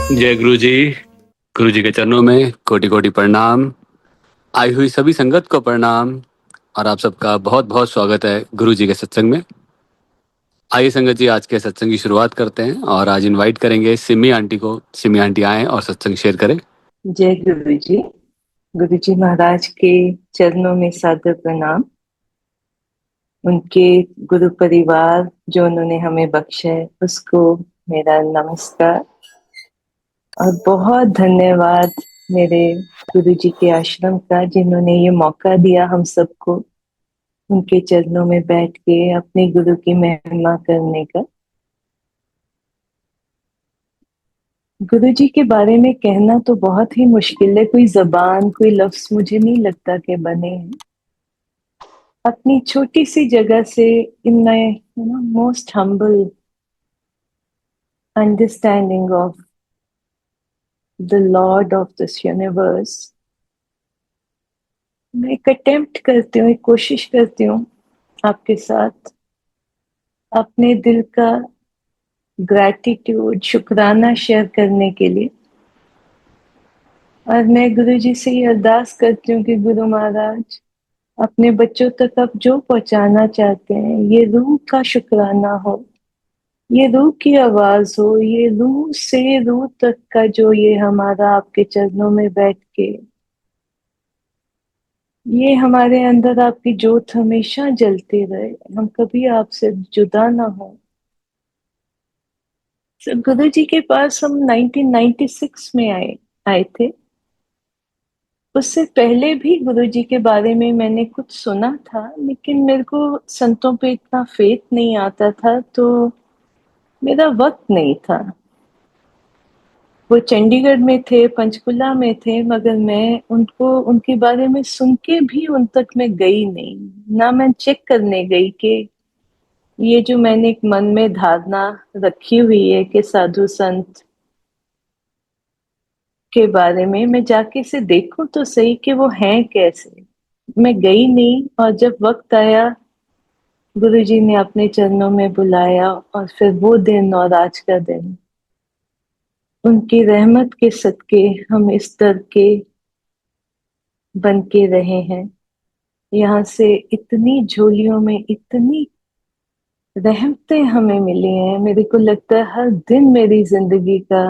जय गुरु जी के चरणों में कोटि कोटि प्रणाम। आई हुई सभी संगत को प्रणाम और आप सबका बहुत बहुत स्वागत है गुरु जी के सत्संग में। आइए संगत जी, आज के सत्संग की शुरुआत करते हैं और आज इनवाइट करेंगे सिमी आंटी को। सिमी आंटी आएं और सत्संग शेयर करें। जय गुरु जी महाराज के चरणों में सादर प्रणाम। उनके गुरु परिवार जो उन्होंने हमें बख्शा है उसको मेरा नमस्कार और बहुत धन्यवाद मेरे गुरु जी के आश्रम का, जिन्होंने ये मौका दिया हम सबको उनके चरणों में बैठ के अपने गुरु की महिमा करने का। गुरु जी के बारे में कहना तो बहुत ही मुश्किल है, कोई जबान कोई लफ्ज मुझे नहीं लगता कि बने हैं। अपनी छोटी सी जगह से in my most humble understanding of the Lord of this universe, मैं एक अटेम्प्ट करती हूँ, एक कोशिश करती हूँ आपके साथ अपने दिल का ग्रैटिट्यूड शुक्राना शेयर करने के लिए। और मैं गुरु जी से ये अरदास करती हूँ कि गुरु महाराज अपने बच्चों तक आप जो पहुंचाना चाहते हैं, ये रूह का शुक्राना हो, ये रूह की आवाज हो, ये रूह से रूह तक का जो ये हमारा आपके चरणों में बैठ के ये हमारे अंदर आपकी जोत हमेशा जलती रहे, हम कभी आपसे जुदा ना हो। गुरु जी के पास हम 1996 में आए आए थे। उससे पहले भी गुरु जी के बारे में मैंने कुछ सुना था, लेकिन मेरे को संतों पे इतना फेथ नहीं आता था, तो मेरा वक्त नहीं था। वो चंडीगढ़ में थे, पंचकुला में थे, मगर मैं उनको उनके बारे में सुन के भी उन तक मैं गई नहीं, ना मैं चेक करने गई कि ये जो मैंने एक मन में धारणा रखी हुई है कि साधु संत के बारे में मैं जाके से देखूं तो सही कि वो हैं कैसे। मैं गई नहीं, और जब वक्त आया गुरु जी ने अपने चरणों में बुलाया, और फिर वो दिन और आज का दिन उनकी रहमत के सदके हम इस दर के बन के रहे हैं। यहाँ से इतनी झोलियों में इतनी रहमतें हमें मिली हैं, मेरे को लगता है हर दिन मेरी जिंदगी का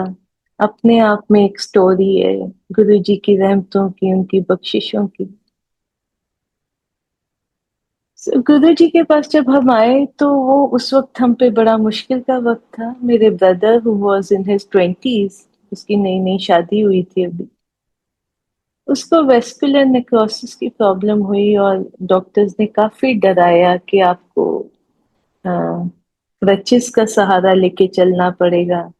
अपने आप में एक स्टोरी है गुरु जी की रहमतों की, उनकी बख्शिशों की। गुरु जी के पास जब हम आए तो वो उस वक्त हम पे बड़ा मुश्किल का वक्त था। मेरे brother who was in his 20s, उसकी नई नई शादी हुई थी अभी, उसको वेस्कुलर नेक्रोसिस की प्रॉब्लम हुई, और डॉक्टर्स ने काफी डराया कि आपको क्रचेस का सहारा लेके चलना पड़ेगा,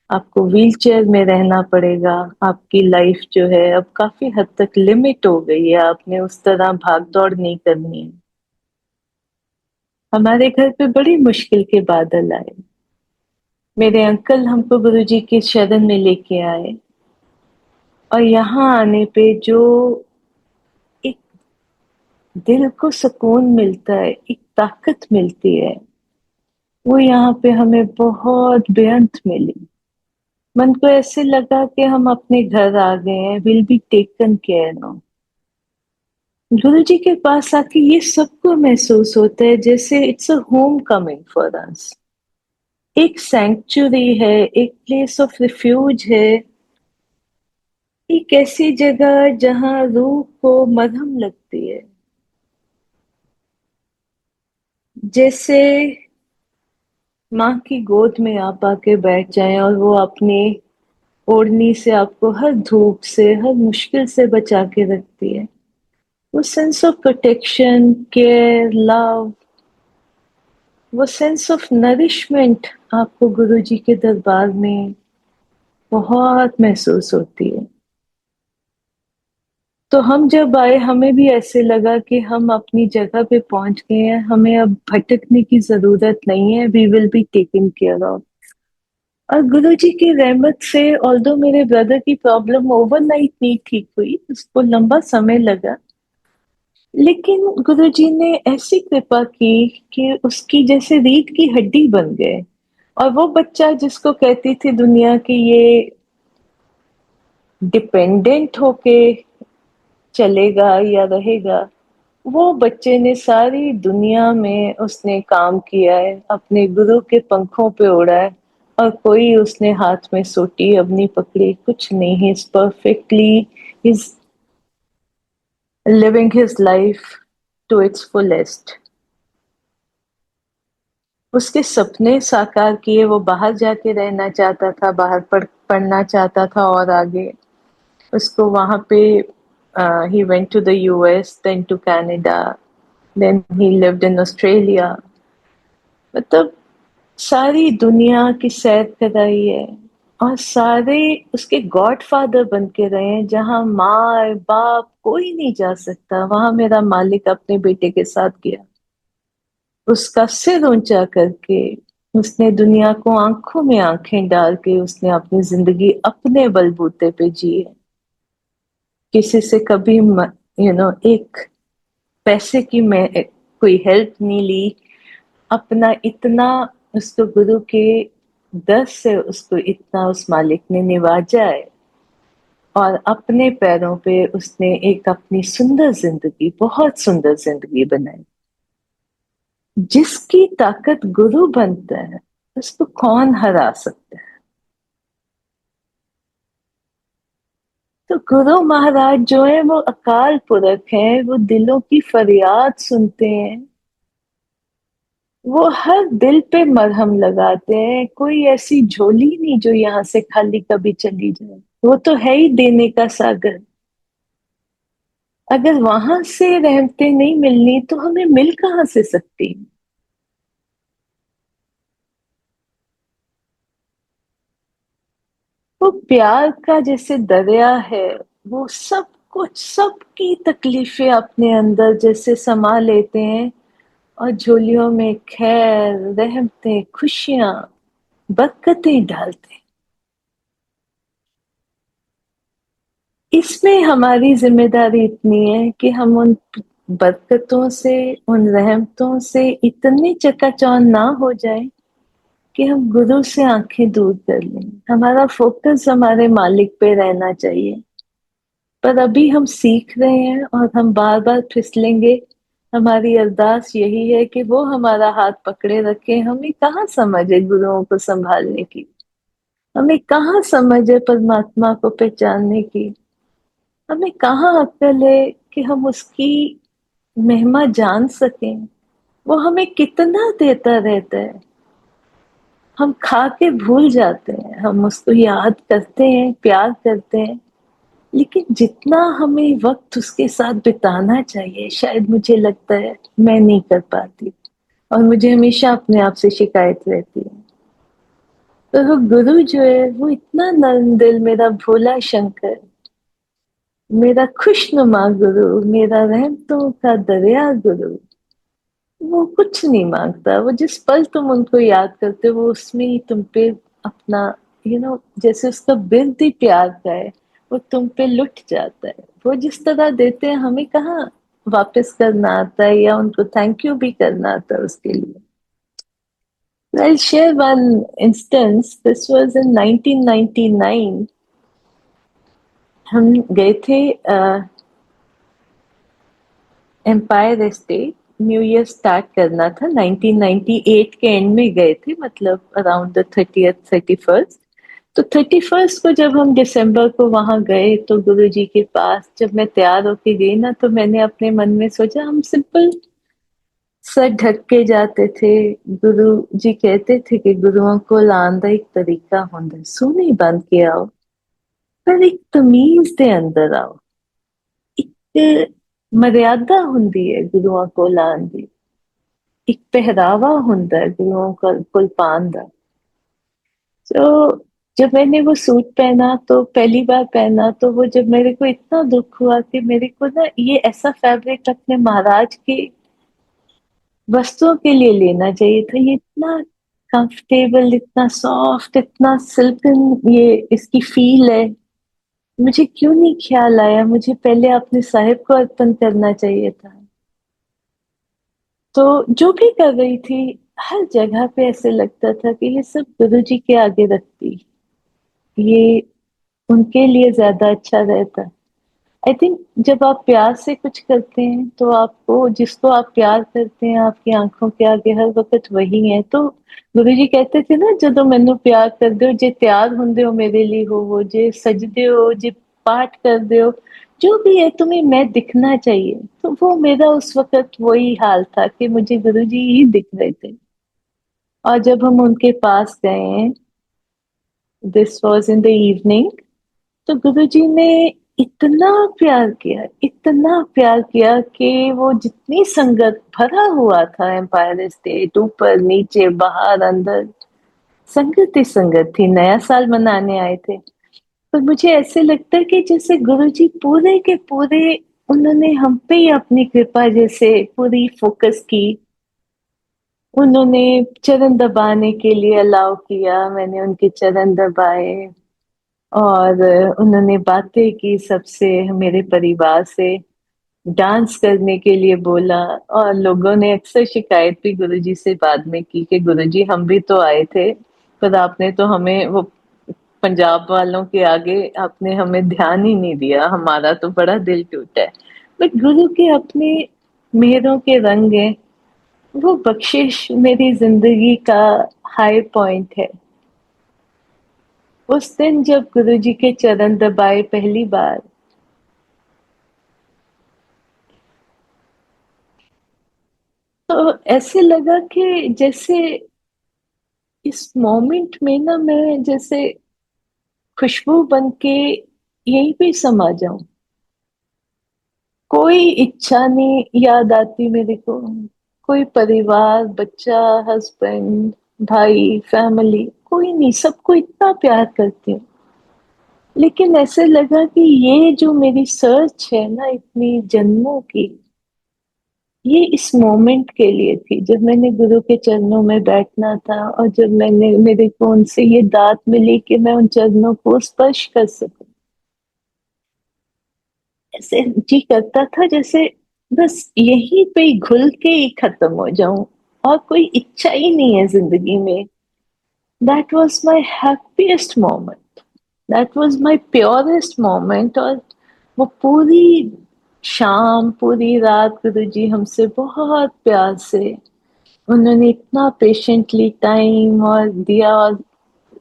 आपको व्हीलचेयर में रहना पड़ेगा, आपकी लाइफ जो है अब काफी हद तक लिमिट हो गई है, आपने उस तरह भाग दौड़ नहीं करनी है। हमारे घर पे बड़ी मुश्किल के बादल आए। मेरे अंकल हमको गुरुजी की शरण में लेके आए, और यहाँ आने पे जो एक दिल को सुकून मिलता है, एक ताकत मिलती है, वो यहाँ पे हमें बहुत बेअंत मिली। मन को ऐसे लगा कि हम अपने घर आ गए हैं, will be taken care of. गुरु जी के पास आके ये सबको महसूस होता है जैसे it's a home coming for us. एक सैंक्चुरी है, एक प्लेस ऑफ रिफ्यूज है, एक ऐसी जगह जहां रूह को मरहम लगती है। जैसे माँ की गोद में आप आके बैठ जाएं और वो अपनी ओढ़नी से आपको हर धूप से हर मुश्किल से बचा के रखती है। वो sense of protection, care, love, वो सेंस ऑफ नरिशमेंट आपको गुरु जी के दरबार में बहुत महसूस होती है। तो हम जब आए हमें भी ऐसे लगा कि हम अपनी जगह पे पहुंच गए हैं, हमें अब भटकने की जरूरत नहीं है, we will be taken care of. और गुरु जी की रहमत से ऑल्दो मेरे ब्रदर की प्रॉब्लम ओवरनाइट नहीं ठीक हुई, उसको लंबा समय लगा, लेकिन गुरु जी ने ऐसी कृपा की कि उसकी जैसे रीढ़ की हड्डी बन गए। और वो बच्चा जिसको कहती थी दुनिया की ये डिपेंडेंट होके चलेगा या रहेगा। वो बच्चे ने सारी दुनिया में उसने काम किया है, अपने गुरु के पंखों पे उड़ा है, और कोई उसने हाथ में सोटी अब नहीं पकड़ी, कुछ नहीं। He is perfectly is living his life to its fullest. उसके सपने साकार किए, वो बाहर जाके रहना चाहता था, बाहर पढ़ना चाहता था और आगे उसको वहां पे he went to the US, then to Canada, then he lived in Australia। मतलब सारी दुनिया की सैर कराई है, और सारे उसके गॉड फादर बन के रहे हैं। जहां माँ बाप कोई नहीं जा सकता, वहां मेरा मालिक अपने बेटे के साथ गया। उसका सिर ऊंचा करके उसने दुनिया को आंखों में आंखें डाल के उसने अपनी जिंदगी अपने बलबूते पे जी है। किसी से कभी एक पैसे की मैं कोई हेल्प नहीं ली। अपना इतना उसको गुरु के दर से उसको इतना उस मालिक ने निवाजा है, और अपने पैरों पे उसने एक अपनी सुंदर जिंदगी, बहुत सुंदर जिंदगी बनाई। जिसकी ताकत गुरु बनता है उसको कौन हरा सकता है। तो गुरु महाराज जो है वो अकाल पुरख है, वो दिलों की फरियाद सुनते हैं, वो हर दिल पे मरहम लगाते हैं। कोई ऐसी झोली नहीं जो यहाँ से खाली कभी चली जाए। वो तो है ही देने का सागर। अगर वहां से रहमतें नहीं मिलनी तो हमें मिल कहाँ से सकती। वो प्यार का जैसे दरिया है, वो सब कुछ, सबकी तकलीफें अपने अंदर जैसे समा लेते हैं, और झोलियों में खैर, रहमतें, खुशियां, बरकतें डालते हैं। इसमें हमारी जिम्मेदारी इतनी है कि हम उन बरकतों से, उन रहमतों से इतने चकाचौंध ना हो जाए कि हम गुरु से आंखें दूर कर लें। हमारा फोकस हमारे मालिक पे रहना चाहिए। पर अभी हम सीख रहे हैं और हम बार बार फिसलेंगे। हमारी अरदास यही है कि वो हमारा हाथ पकड़े रखे। हमें कहाँ समझ है गुरुओं को संभालने की, हमें कहाँ समझ है परमात्मा को पहचानने की, हमें कहाँ अक्ल है कि हम उसकी महिमा जान सकें। वो हमें कितना देता रहता है, हम खा के भूल जाते हैं। हम उसको याद करते हैं, प्यार करते हैं, लेकिन जितना हमें वक्त उसके साथ बिताना चाहिए, शायद मुझे लगता है मैं नहीं कर पाती। और मुझे हमेशा अपने आप से शिकायत रहती है। तो वो गुरु जो है वो इतना नर्म दिल, मेरा भोला शंकर, मेरा खुशनुमा गुरु, मेरा रहमतों का दरिया गुरु, वो कुछ नहीं मांगता। वो जिस पल तुम उनको याद करते हो, वो उसमें ही तुम पे अपना जैसे उसका बिरद ही प्यार का है, वो तुम पे लुट जाता है। वो जिस तरह देते हैं, हमें कहाँ वापस करना आता है या उनको थैंक यू भी करना आता है उसके लिए। I'll share one instance. This was in 1999। हम गए थे empire state. New year start करना था, 1998 के एंड में गए थे, मतलब अराउंड द 30th 31st। तो 31st को जब हम दिसंबर को वहां गए, तो गुरुजी के पास जब मैं तैयार होके गई ना, तो मैंने अपने मन में सोचा, हम सिंपल सर ढक के जाते थे। गुरु जी कहते थे कि गुरुओं को लाने का एक तरीका होंदा, सूनी बंद के आओ, पर एक तमीज दे अंदर आओ। एक मर्यादा हुंदी है गुरुओं को लाने दी, एक पहरावा हुंदा है गुरुओं का कुल पान दा। तो जब मैंने वो सूट पहना, तो पहली बार पहना, तो वो जब मेरे को इतना दुख हुआ कि मेरे को ना ये ऐसा फैब्रिक अपने महाराज के वस्त्रों के लिए लेना चाहिए था। ये इतना कंफर्टेबल, इतना सॉफ्ट, इतना सिल्कन, ये इसकी फील है। मुझे क्यों नहीं ख्याल आया, मुझे पहले अपने साहिब को अर्पण करना चाहिए था। तो जो भी कर रही थी, हर जगह पे ऐसे लगता था कि ये सब गुरु जी के आगे रखती। ये उनके लिए ज्यादा अच्छा रहता। आई थिंक जब आप प्यार से कुछ करते हैं तो आपको, जिसको आप प्यार करते हैं, आपकी आंखों के आगे हर वक्त वही है। तो गुरु जी कहते थे ना, ਜਦੋਂ ਮੈਨੂੰ प्यार करदे हो, जे तैयार ਹੁੰਦੇ हो मेरे लिए हो, वो जे सजदे हो, जे पाठ करदे हो, जो भी है तुम्हें मैं दिखना चाहिए। तो वो मेरा उस वक्त वही हाल था कि मुझे गुरु जी ही दिख रहे थे। और जब हम उनके पास गए, this was in the evening, तो गुरुजी ने इतना प्यार किया, इतना प्यार किया कि वो जितनी संगत भरा हुआ था एम्पायर स्टेट, ऊपर नीचे बाहर अंदर, संगत ही संगत थी। नया साल मनाने आए थे। पर मुझे ऐसे लगता है कि जैसे गुरुजी पूरे के पूरे, उन्होंने हम पे ही अपनी कृपा जैसे पूरी फोकस की। उन्होंने चरण दबाने के लिए अलाउ किया, मैंने उनके चरण दबाए। और उन्होंने बातें की सबसे, मेरे परिवार से, डांस करने के लिए बोला। और लोगों ने अक्सर शिकायत भी गुरुजी से बाद में की कि गुरुजी हम भी तो आए थे, पर आपने तो हमें वो पंजाब वालों के आगे आपने हमें ध्यान ही नहीं दिया, हमारा तो बड़ा दिल टूटा है। बट गुरु के अपने मेहरों के रंग हैं। वो बख्शिश मेरी जिंदगी का हाई पॉइंट है। उस दिन जब गुरुजी के चरण दबाए पहली बार, तो ऐसे लगा कि जैसे इस मोमेंट में ना मैं जैसे खुशबू बन के यहीं पे समा जाऊं। कोई इच्छा नहीं याद आती मेरे को, कोई परिवार, बच्चा, हस्बैंड, भाई, फैमिली, कोई नहीं, सबको इतना प्यार करती हूँ। लेकिन ऐसे लगा कि ये जो मेरी सर्च है ना इतनी जन्मों की, ये इस मोमेंट के लिए थी जब मैंने गुरु के चरणों में बैठना था, और जब मैंने, मेरे को उनसे ये दात मिली कि मैं उन चरणों को स्पर्श कर सकूं। ऐसे जी करता था जैसे बस यहीं पे ही घुल के ही खत्म हो जाऊं, और कोई इच्छा ही नहीं है जिंदगी में। That was my happiest moment, that was my purest moment. और वो पूरी शाम, पूरी रात गुरु जी हमसे बहुत प्यार से, उन्होंने इतना पेशेंटली टाइम और दिया। और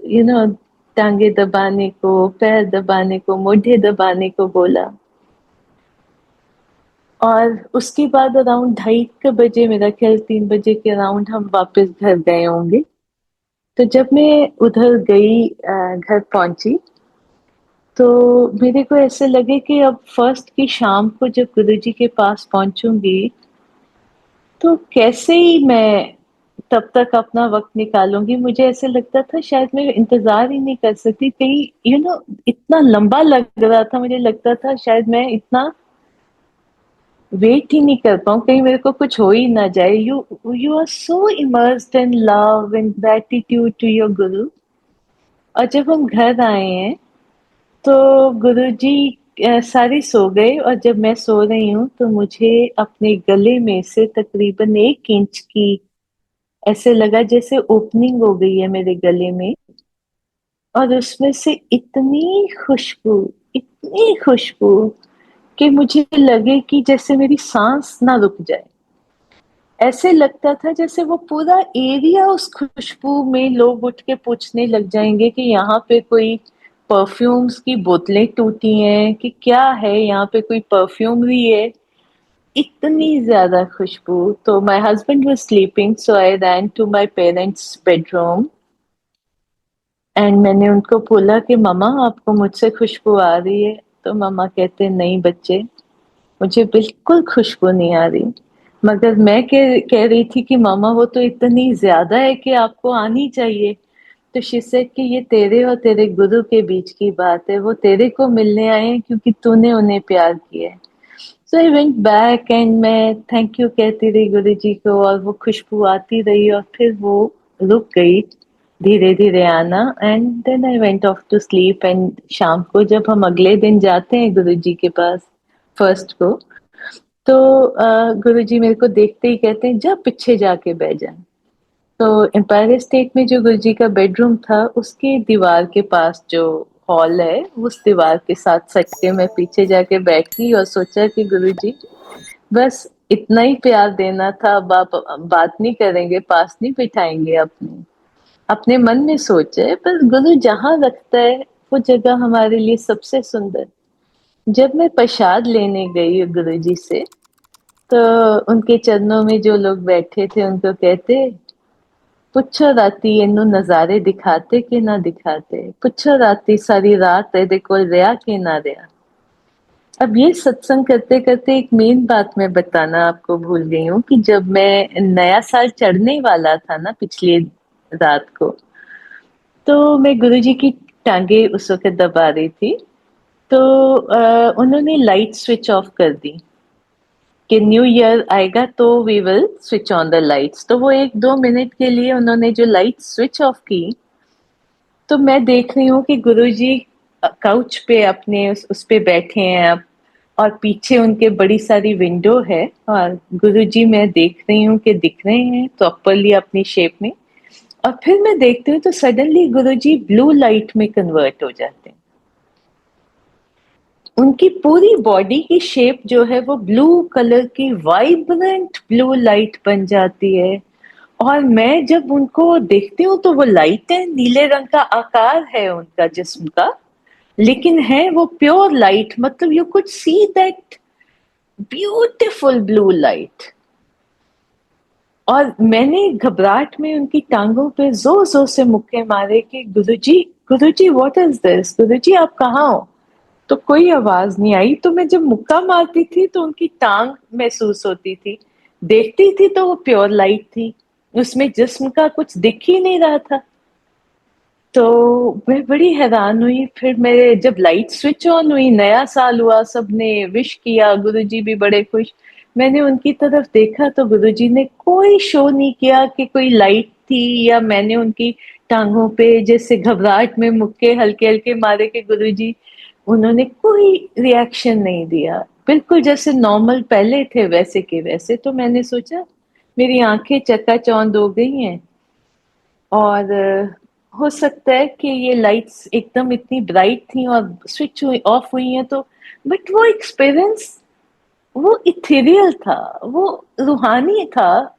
यू नो टांगे दबाने को, पैर दबाने को, मोढे दबाने को बोला। और उसके बाद अराउंड 2:30 बजे, मेरा ख्याल 3 बजे के अराउंड हम वापस घर गए होंगे। तो जब मैं उधर गई, घर पहुंची, तो मेरे को ऐसे लगे कि अब फर्स्ट की शाम को जब गुरुजी के पास पहुंचूंगी, तो कैसे ही मैं तब तक अपना वक्त निकालूंगी। मुझे ऐसे लगता था शायद मैं इंतजार ही नहीं कर सकती, कहीं इतना लंबा लग रहा था। मुझे लगता था शायद मैं इतना वेट ही नहीं कर पाऊँ, कहीं मेरे को कुछ हो ही ना जाए। You you are so immersed in love and gratitude to your guru. और जब हम घर आए हैं, तो गुरुजी सारे सो गए, और जब मैं सो रही हूँ तो मुझे अपने गले में से तकरीबन 1 इंच की, ऐसे लगा जैसे ओपनिंग हो गई है मेरे गले में। और उसमें से इतनी खुशबू कि मुझे लगे कि जैसे मेरी सांस ना रुक जाए। ऐसे लगता था जैसे वो पूरा एरिया उस खुशबू में, लोग उठ के पूछने लग जाएंगे कि यहाँ पे कोई परफ्यूम्स की बोतलें टूटी हैं कि क्या है, यहाँ पे कोई परफ्यूमरी है। इतनी ज्यादा खुशबू। तो my husband was sleeping, so I ran to my parents bedroom, and मैंने उनको बोला कि मम्मा आपको मुझसे खुशबू आ रही है? तो मम्मा कहते नहीं बच्चे, मुझे बिल्कुल खुशबू नहीं आ रही। मगर मैं कह रही थी कि मामा वो तो इतनी ज्यादा है कि आपको आनी चाहिए। तो शी सेड कि ये तेरे और तेरे गुरु के बीच की बात है, वो तेरे को मिलने आए हैं क्योंकि तूने उन्हें प्यार किया है। सो आई वेंट बैक एंड मैं थैंक यू कहती रही गुरु जी को, और वो खुशबू आती रही, और फिर वो रुक गई धीरे धीरे आना। And then I went off to sleep. And शाम को जब हम अगले दिन जाते हैं गुरु जी के पास, फर्स्ट को, तो गुरुजी मेरे को देखते ही कहते हैं जा पीछे जाके बैठ जा। तो एम्पायर स्टेट में जो गुरुजी का बेडरूम था, उसके दीवार के पास जो हॉल है, उस दीवार के साथ सट के मैं पीछे जाके बैठ गई और सोचा कि गुरुजी बस इतना ही प्यार देना था, अब आप बात नहीं करेंगे, पास नहीं बिठाएंगे, अपने अपने मन में सोचे, पर गुरु जहाँ रखता है वो जगह हमारे लिए सबसे सुंदर। जब मैं प्रसाद लेने गई गुरुजी से, तो उनके चरणों में जो लोग बैठे थे उनको कहते, पुच्छो राती इन्नू नजारे दिखाते कि ना दिखाते, पुच्छो राती सारी रात एदे कोल रहा कि ना रहा। अब ये सत्संग करते करते एक मेन बात मैं बताना आपको भूल गई हूँ कि जब मैं नया साल चढ़ने वाला था ना पिछली रात को, तो मैं गुरुजी की टांगे उस वक्त दबा रही थी, तो उन्होंने लाइट स्विच ऑफ कर दी कि न्यू ईयर आएगा तो we will switch on the lights. तो वो 1-2 मिनट के लिए उन्होंने जो लाइट स्विच ऑफ की, तो मैं देख रही हूँ कि गुरुजी काउच पे अपने उस पे बैठे हैं अब, और पीछे उनके बड़ी सारी विंडो है, और गुरुजी मैं देख रही हूँ कि दिख रहे हैं प्रॉपरली अपनी शेप में। और फिर मैं देखती हूँ तो सडनली गुरुजी ब्लू लाइट में कन्वर्ट हो जाते हैं। उनकी पूरी बॉडी की शेप जो है वो ब्लू कलर की वाइब्रेंट ब्लू लाइट बन जाती है। और मैं जब उनको देखती हूँ तो वो लाइट है, नीले रंग का आकार है उनका जिस्म का, लेकिन है वो प्योर लाइट, मतलब you could see that beautiful blue light. और मैंने घबराहट में उनकी टांगों पे जोर जोर से मुक्के मारे कि गुरुजी, गुरुजी व्हाट इज दिस, गुरुजी आप कहाँ हो। तो कोई आवाज नहीं आई। तो मैं जब मुक्का मारती थी तो उनकी टांग महसूस होती थी, देखती थी तो वो प्योर लाइट थी, उसमें जिस्म का कुछ दिख ही नहीं रहा था। तो मैं बड़ी हैरान हुई। फिर मेरे जब लाइट स्विच ऑन हुई, नया साल हुआ, सबने विश किया, गुरुजी भी बड़े खुश। मैंने उनकी तरफ देखा तो गुरुजी ने कोई शो नहीं किया कि कोई लाइट थी, या मैंने उनकी टांगों पे जैसे घबराहट में मुक्के हल्के हल्के मारे के गुरुजी, उन्होंने कोई रिएक्शन नहीं दिया, बिल्कुल जैसे नॉर्मल पहले थे वैसे के वैसे। तो मैंने सोचा मेरी आंखें चकाचौंध हो गई हैं, और हो सकता है कि ये लाइट्स एकदम इतनी ब्राइट थी और स्विच हुई ऑफ हुई हैं, तो बट वो एक्सपीरियंस वो इथेरियल था, वो रूहानी था।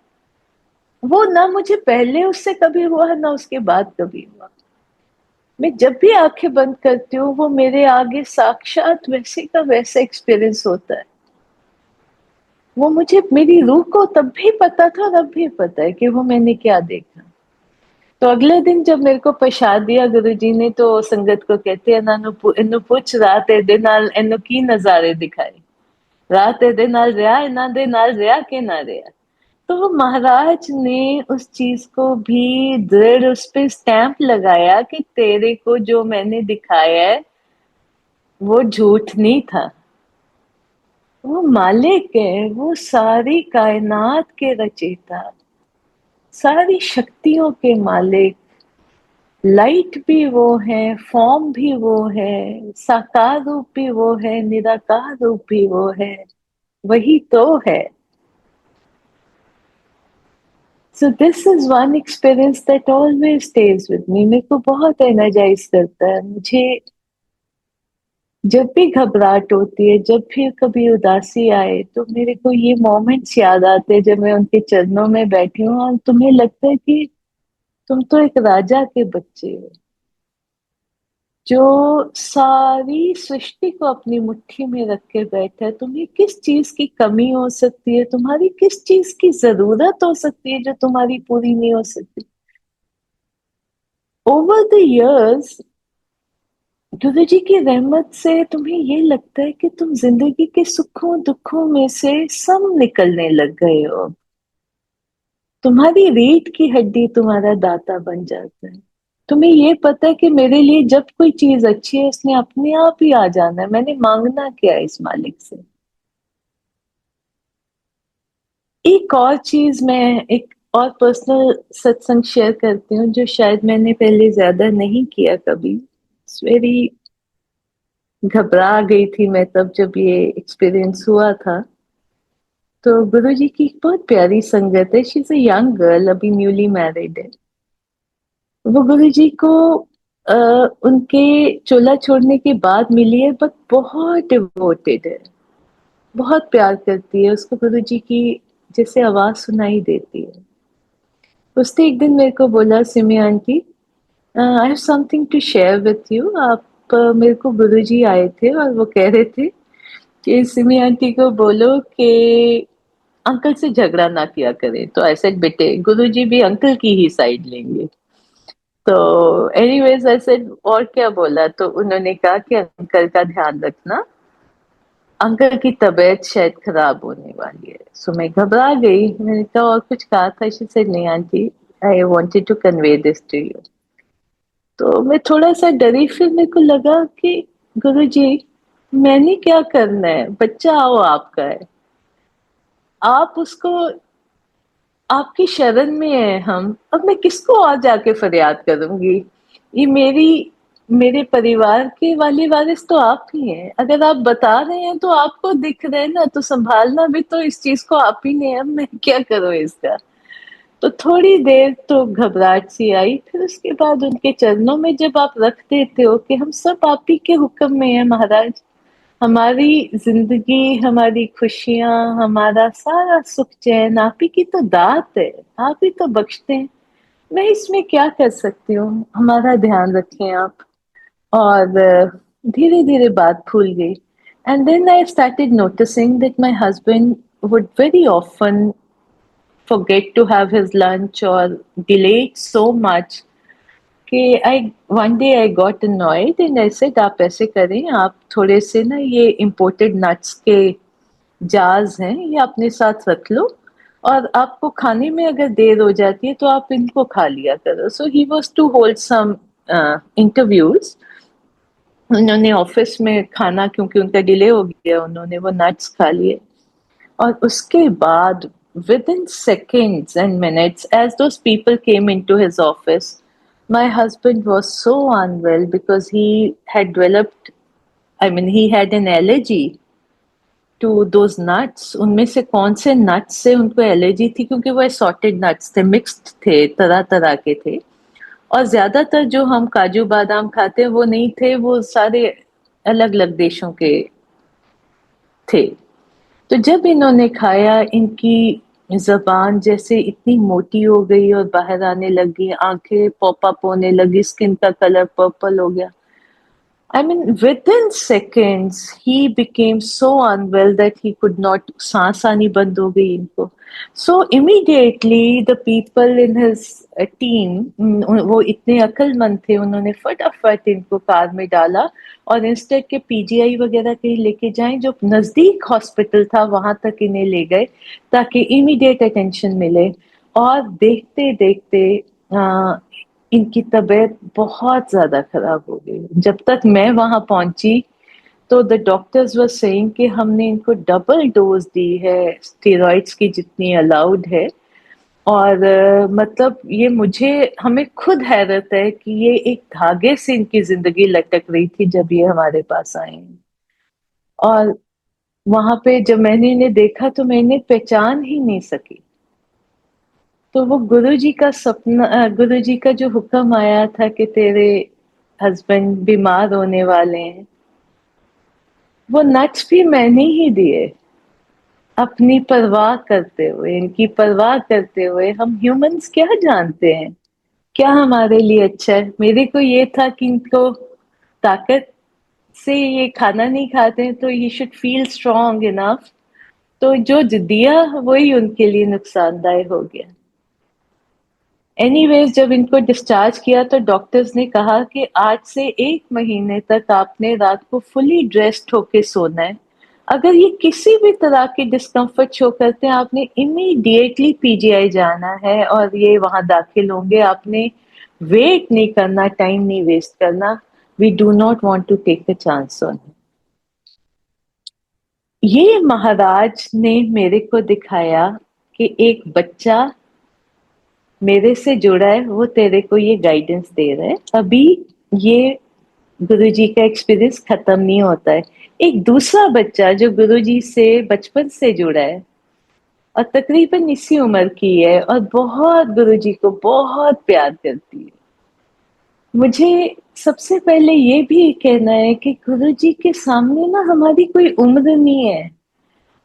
वो ना मुझे पहले उससे कभी हुआ ना उसके बाद कभी हुआ। मैं जब भी आंखें बंद करती हूँ वो मेरे आगे साक्षात वैसे का वैसा एक्सपीरियंस होता है। वो मुझे मेरी रूह को तब भी पता था और अब भी पता है कि वो मैंने क्या देखा। तो अगले दिन जब मेरे को प्रसाद दिया गुरुजी ने, तो संगत को कहते हैं इन्नु पुछ रात दे नाल इन्नु की नजारे दिखाए, रात दे नाल रहा इन्ना दे नाल रहा के ना रहा। तो वो महाराज ने उस चीज को भी दृढ़ उस पे स्टैंप लगाया कि तेरे को जो मैंने दिखाया है वो झूठ नहीं था। वो मालिक है, वो सारी कायनात के रचयिता, सारी शक्तियों के मालिक। लाइट भी वो है, फॉर्म भी वो है, साकार रूप भी वो है, निराकार रूप भी वो है, वही तो है। So this is one experience that always stage with me. मेरे को बहुत एनर्जाइज करता है। मुझे जब भी घबराहट होती है, जब भी कभी उदासी आए, तो मेरे को ये मोमेंट्स याद आते हैं जब मैं उनके चरणों में बैठी हूँ और तुम्हें लगता है कि तुम तो एक राजा के बच्चे हो, जो सारी सृष्टि को अपनी मुट्ठी में रख के बैठा है। तुम्हें किस चीज की कमी हो सकती है, तुम्हारी किस चीज की जरूरत हो सकती है जो तुम्हारी पूरी नहीं हो सकती। ओवर द इयर्स गुरु जी की रहमत से तुम्हें ये लगता है कि तुम जिंदगी के सुखों दुखों में से सब निकलने लग गए हो। तुम्हारी रीढ़ की हड्डी तुम्हारा दाता बन जाता है। तुम्हें ये पता है कि मेरे लिए जब कोई चीज अच्छी है उसने अपने आप ही आ जाना है, मैंने मांगना क्या है इस मालिक से। एक और चीज मैं एक और पर्सनल सत्संग शेयर करती हूँ जो शायद मैंने पहले ज्यादा नहीं किया कभी। वेरी घबरा गई थी मैं तब जब ये एक्सपीरियंस हुआ था। तो गुरु जी की एक बहुत प्यारी संगत है, she is a young girl, अभी न्यूली मैरिड है। वो गुरु जी को अ, उनके चोला छोड़ने के बाद मिली है, बट बहुत डिवोटेड है, बहुत प्यार करती है, उसको गुरुजी की जैसे आवाज सुनाई देती है। उसने एक दिन मेरे को बोला, Simi aunty, I have something to share with you. आप मेरे को गुरुजी आए थे और वो कह रहे थे कि सिमी आंटी को बोलो कि अंकल से झगड़ा ना किया करे। तो ऐसे बेटे गुरुजी भी अंकल की ही साइड लेंगे। तो एनीवेज ऐसे और क्या बोला, तो उन्होंने कहा कि अंकल का ध्यान रखना, अंकल की तबीयत शायद खराब होने वाली है। सो मैं घबरा गई, मैंने कहा और कुछ कहा था? शी सेड नहीं aunty, I wanted to convey this to you. तो मैं थोड़ा सा डरी, फिर मेरे को लगा कि गुरुजी मैंने क्या करना है, बच्चा आओ आपका है, आप उसको, आपकी शरण में है हम, अब मैं किसको और जाके फरियाद करूंगी? ये मेरे परिवार के वाली वारिस तो आप ही हैं। अगर आप बता रहे हैं तो आपको दिख रहे हैं ना, तो संभालना भी तो इस चीज को आप ही ने है, अब मैं क्या करूं इसका? तो थोड़ी देर तो घबराहट सी आई, फिर उसके बाद उनके चरणों में जब आप रख देते हो कि हम सब आप ही के हुक्म में है महाराज, हमारी जिंदगी, हमारी खुशियां, हमारा सारा सुख चैन आप ही की तो दात है, आप ही तो बख्शते हैं, मैं इसमें क्या कर सकती हूँ, हमारा ध्यान रखें आप। और धीरे धीरे बात फूल गई। And then I started noticing that my husband would very often forget to have his lunch or delay it so much कि I one day I got annoyed and I said आप ऐसे करें, आप थोड़े से ना ये इम्पोर्टेड नट्स के जार्स हैं, ये अपने साथ रख लो, और आपको खाने में अगर देर हो जाती है तो आप इनको खा लिया करो। So he was to hold some interviews. उन्होंने ऑफिस में खाना, क्योंकि उनका डिले हो गया, उन्होंने वो नट्स खा लिए। और उसके बाद within seconds and minutes, as those people came into his office, my husband was so unwell because he had developed, I mean, he had an allergy to those nuts। उनमें से कौन से नट्स से उनको एलर्जी थी, क्योंकि वो assorted nuts थे, मिक्स्ड थे, तरह तरह के थे। और ज्यादातर जो हम काजू बादाम खाते हैं वो नहीं थे, वो सारे अलग अलग देशों के थे। तो जब इन्होंने खाया, इनकी जबान जैसे इतनी मोटी हो गई और बाहर आने लगी, आंखें पॉप अप होने लगी, स्किन का कलर पर्पल हो गया। I mean, within seconds, he became so unwell that he could not, सांस आनी बंद हो गई इनको। So immediately the people in his team, वो इतने अक्लमंद थे, उन्होंने फटाफट इनको कार में डाला और इंस्टेड के पीजीआई वगैरह कहीं लेके जाएं, जो नजदीक हॉस्पिटल था वहां तक इन्हें ले गए ताकि इमीडिएट अटेंशन मिले। और देखते देखते इनकी तबीयत बहुत ज्यादा खराब हो गई। जब तक मैं वहां पहुंची तो द डॉक्टर्स वर सेइंग कि हमने इनको डबल डोज दी है स्टेरॉइड्स की जितनी अलाउड है। और मतलब ये मुझे, हमें खुद हैरत है कि ये एक धागे से इनकी जिंदगी लटक रही थी जब ये हमारे पास आए। और वहां पे जब मैंने इन्हें देखा तो मैं इन्हें पहचान ही नहीं सकी। तो वो गुरुजी का सपना, गुरुजी का जो हुक्म आया था कि तेरे हस्बैंड बीमार होने वाले हैं, वो नट्स भी मैंने ही दिए, अपनी परवाह करते हुए, इनकी परवाह करते हुए। हम ह्यूमंस क्या जानते हैं क्या हमारे लिए अच्छा है? मेरे को ये था कि इनको ताकत से ये खाना नहीं खाते हैं तो ये शुड फील स्ट्रांग इनफ। तो जो दिया वही उनके लिए नुकसानदायक हो गया। एनीवेज जब इनको डिस्चार्ज किया तो डॉक्टर्स ने कहा कि आज से 1 महीने तक आपने रात को फुली ड्रेस्ड होके सोना है। अगर ये किसी भी तरह की डिस्कम्फर्ट शो करते हैं, आपने इमीडिएटली पीजीआई जाना है और ये वहां दाखिल होंगे। आपने वेट नहीं करना, टाइम नहीं वेस्ट करना। We do not want to take a chance on. ये महाराज ने मेरे को दिखाया कि एक बच्चा मेरे से जुड़ा है, वो तेरे को ये गाइडेंस दे रहा है। अभी ये गुरुजी का एक्सपीरियंस खत्म नहीं होता है। एक दूसरा बच्चा जो गुरुजी से बचपन से जुड़ा है और तकरीबन इसी उम्र की है और बहुत गुरुजी को बहुत प्यार करती है। मुझे सबसे पहले ये भी कहना है कि गुरुजी के सामने ना हमारी कोई उम्र नहीं है।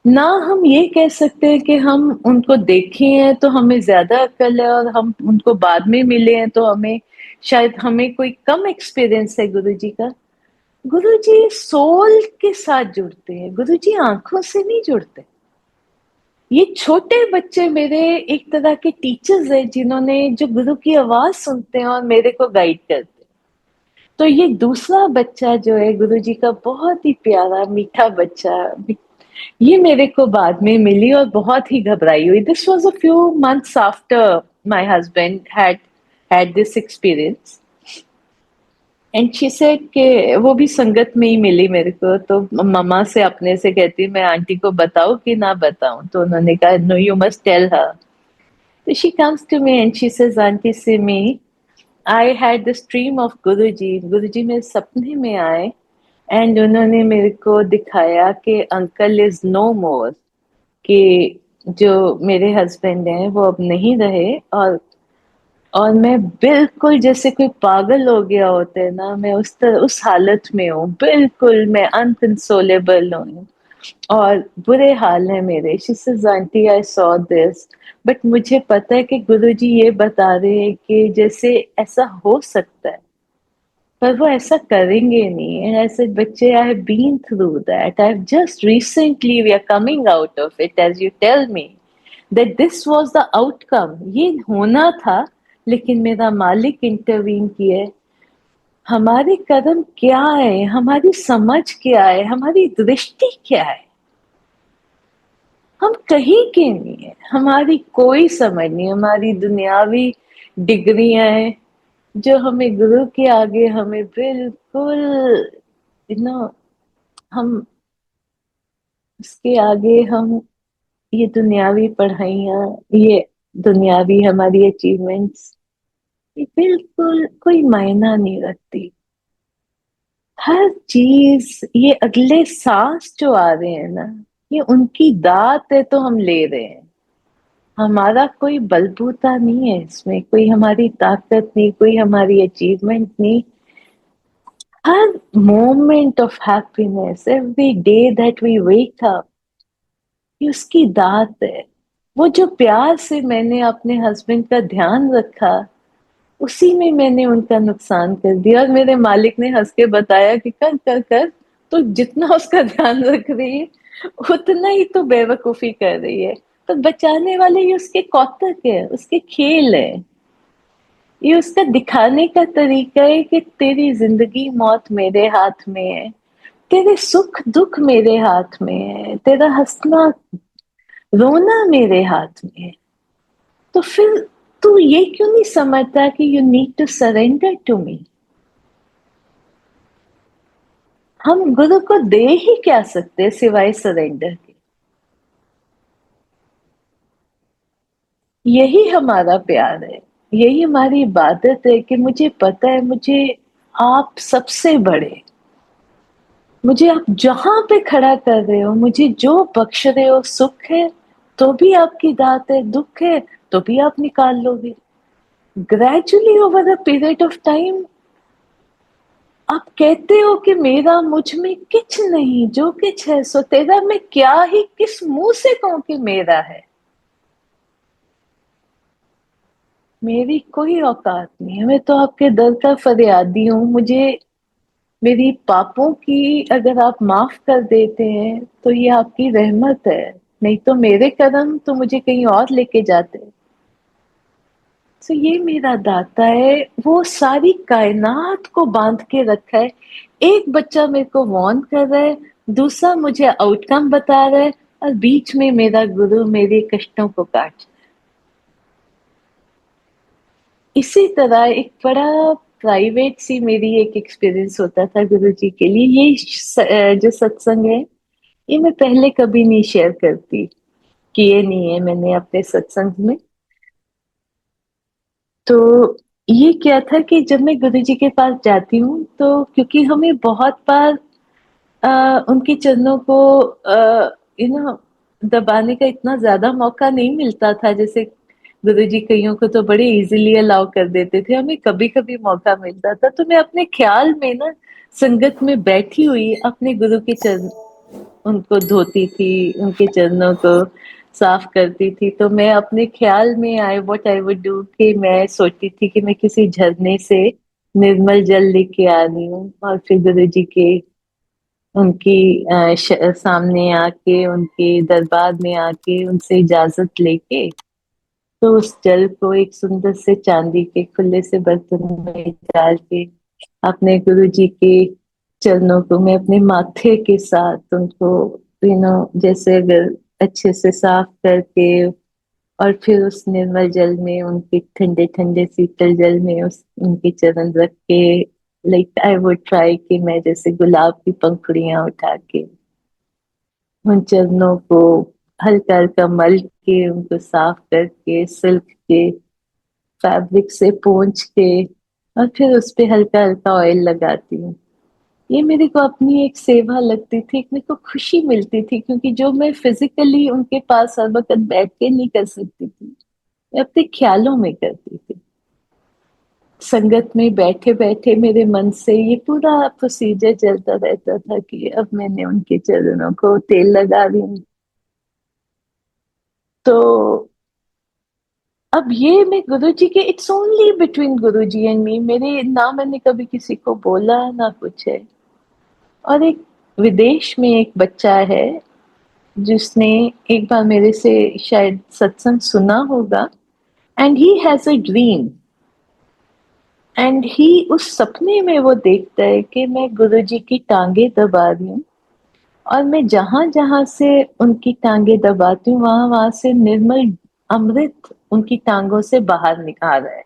ना हम ये कह सकते हैं कि हम उनको देखे हैं तो हमें ज्यादा अक्ल है, और हम उनको बाद में मिले हैं तो हमें शायद हमें कोई कम एक्सपीरियंस है गुरुजी का। गुरुजी सोल के साथ जुड़ते हैं, गुरुजी आंखों से नहीं जुड़ते। ये छोटे बच्चे मेरे एक तरह के टीचर्स हैं, जिन्होंने जो गुरु की आवाज सुनते हैं और मेरे को गाइड करते हैं। तो ये दूसरा बच्चा जो है गुरुजी का, बहुत ही प्यारा मीठा बच्चा, ये मेरे को बाद में मिली और बहुत ही घबराई हुई। This was a few months after my husband had this experience, and she said कि वो भी संगत में ही मिली मेरे को। तो मम्मा से अपने से कहती, मैं आंटी को बताऊं कि ना बताऊं? तो उन्होंने कहा, no, you must tell her. तो she comes to me and she says, aunty say me, I had the dream of Guruji. Guruji मेरे सपने में आए एंड उन्होंने मेरे को दिखाया कि अंकल इज नो मोर, कि जो मेरे हस्बैंड हैं वो अब नहीं रहे। और मैं बिल्कुल जैसे कोई पागल हो गया होता है ना, मैं उस हालत में हूँ, बिल्कुल मैं अनकंसोलेबल हूँ और बुरे हाल है मेरे। She says, aunty I saw this, but मुझे पता है कि गुरुजी ये बता रहे हैं कि जैसे ऐसा हो सकता है, पर वो ऐसा करेंगे नहीं। एंड आई सेड, बच्चे, I have been through that, I have just recently, we are coming out of it, as you tell me that this was the outcome. ये होना था, लेकिन मेरा मालिक इंटरवीन किए। हमारे कदम क्या है, हमारी समझ क्या है, हमारी दृष्टि क्या है, हम कहीं के नहीं है, हमारी कोई समझ नहीं। हमारी दुनियावी डिग्रियां हैं जो हमें गुरु के आगे हमें बिल्कुल, यू नो, हम उसके आगे हम, ये दुनियावी पढ़ाइयाँ, ये दुनियावी हमारी अचीवमेंट्स, ये बिल्कुल कोई मायना नहीं रखती। हर चीज, ये अगले सांस जो आ रहे हैं ना, ये उनकी दात है तो हम ले रहे हैं। हमारा कोई बलबूता नहीं है इसमें, कोई हमारी ताकत नहीं, कोई हमारी अचीवमेंट नहीं। हर moment of happiness, every day that we wake up, ये उसकी दात है। वो जो प्यार से मैंने अपने हस्बैंड का ध्यान रखा, उसी में मैंने उनका नुकसान कर दिया। और मेरे मालिक ने हंस के बताया कि कर कर कर, तो जितना उसका ध्यान रख रही है उतना ही तो बेवकूफी कर रही है। तो बचाने वाले ये उसके कौतक है, उसके खेल है, ये उसका दिखाने का तरीका है कि तेरी जिंदगी मौत मेरे हाथ में है, तेरे सुख दुख मेरे हाथ में है, तेरा हंसना रोना मेरे हाथ में है। तो फिर तू ये क्यों नहीं समझता कि you need to surrender to me? हम गुरु को दे ही क्या सकते सिवाय सरेंडर के? यही हमारा प्यार है, यही हमारी इबादत है कि मुझे पता है, मुझे आप सबसे बड़े, मुझे आप जहां पे खड़ा कर रहे हो, मुझे जो बख्श रहे हो, सुख है तो भी आपकी दात है, दुख है तो भी आप निकाल लोगे। Gradually over a period of time आप कहते हो कि मेरा मुझ में किछ नहीं, जो किछ है सो तेरा। मैं क्या ही किस मुंह से कहूं कि मेरा है? मेरी कोई औकात नहीं है, मैं तो आपके दर का फरियादी हूँ। मुझे मेरी पापों की अगर आप माफ कर देते हैं तो ये आपकी रहमत है, नहीं तो मेरे कदम तो मुझे कहीं और लेके जाते। तो ये मेरा दाता है, वो सारी कायनात को बांध के रखा है। एक बच्चा मेरे को वार्न कर रहा है, दूसरा मुझे आउटकम बता रहा है, और बीच में मेरा गुरु मेरे कष्टों को काट। इसी तरह एक बड़ा प्राइवेट सी मेरी एक एक्सपीरियंस होता था गुरु जी के लिए। जो सत्संग है, ये मैं पहले कभी नहीं शेयर करती, किए नहीं है मैंने अपने सत्संग में। तो ये क्या था कि जब मैं गुरु जी के पास जाती हूँ, तो क्योंकि हमें बहुत बार उनके चरणों को यू नो दबाने का इतना ज्यादा मौका नहीं मिलता था, जैसे गुरुजी कईयों को तो बड़े इजीली अलाउ कर देते थे, हमें कभी कभी मौका मिलता था तो मैं अपने ख्याल में ना संगत में बैठी हुई अपने गुरु के चरण उनको धोती थी, उनके चरणों को साफ करती थी। तो मैं अपने ख्याल में I what I would do कि मैं सोचती थी कि मैं किसी झरने से निर्मल जल लेके आ रही हूँ और फिर गुरु जी के उनकी सामने आके उनके दरबार में आके उनसे इजाजत लेके तो उस जल को एक सुंदर से चांदी के खुले से बर्तन में डाल के अपने गुरु जी के चरणों को मैं अपने माथे के साथ उनको जैसे अगर अच्छे से साफ करके और फिर उस निर्मल जल में उनके ठंडे ठंडे शीतल जल में उस उनके चरण रख के लाइक आई वुड ट्राई कि मैं जैसे गुलाब की पंखुड़ियां उठा के उन चरणों को हल्का हल्का मल के उनको साफ करके सिल्क के फैब्रिक से पोंछ के और फिर उस पे हल्का हल्का ऑयल लगाती हूँ। ये मेरे को अपनी एक सेवा लगती थी, एक मेरे को खुशी मिलती थी क्योंकि जो मैं फिजिकली उनके पास हर वक्त बैठ के नहीं कर सकती थी, मैं अपने ख्यालों में करती थी। संगत में बैठे बैठे मेरे मन से ये पूरा प्रोसीजर चलता रहता था कि अब मैंने उनके चरणों को तेल लगा रही हूँ। तो अब ये मैं गुरुजी के it's only between Guruji and me, मेरे ना मैंने कभी किसी को बोला ना कुछ है। और एक विदेश में एक बच्चा है जिसने एक बार मेरे से शायद सत्संग सुना होगा and he has a dream and he उस सपने में वो देखता है कि मैं गुरुजी की टांगे दबा रही हूँ और मैं जहां जहां से उनकी टांगे दबाती हूँ वहां वहां से निर्मल अमृत उनकी टांगों से बाहर निकाल रहा है।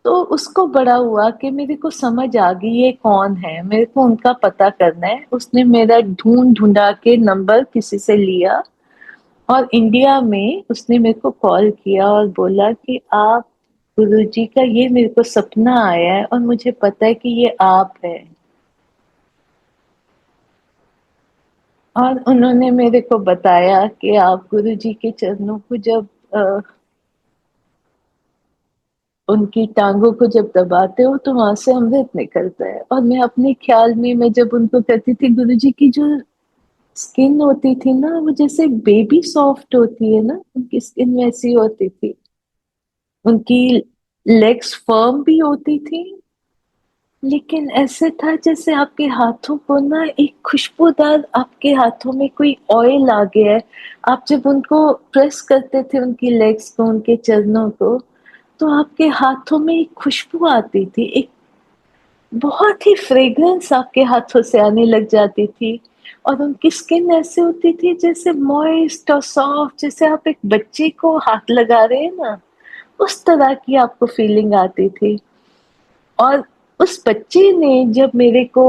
तो उसको बड़ा हुआ कि मेरे को समझ आ गई ये कौन है, मेरे को उनका पता करना है। उसने मेरा ढूंढ ढूंढा के नंबर किसी से लिया और इंडिया में उसने मेरे को कॉल किया और बोला कि आप गुरुजी का ये मेरे को सपना आया है और मुझे पता है कि ये आप है। और उन्होंने मेरे को बताया कि आप गुरुजी के चरणों को जब उनकी टांगों को जब दबाते हो तो वहां से अमृत निकलता है। और मैं अपने ख्याल में मैं जब उनको कहती थी गुरुजी की जो स्किन होती थी ना वो जैसे बेबी सॉफ्ट होती है ना, उनकी स्किन वैसी होती थी, उनकी लेग्स फर्म भी होती थी लेकिन ऐसे था जैसे आपके हाथों को ना एक खुशबूदार, आपके हाथों में कोई ऑयल आ गया है। आप जब उनको प्रेस करते थे उनकी लेग्स को उनके चरणों को तो आपके हाथों में एक खुशबू आती थी, एक बहुत ही फ्रेग्रेंस आपके हाथों से आने लग जाती थी। और उनकी स्किन ऐसे होती थी जैसे मॉइस्ट और सॉफ्ट, जैसे आप एक बच्चे को हाथ लगा रहे हैं ना उस तरह की आपको फीलिंग आती थी। और उस बच्चे ने जब मेरे को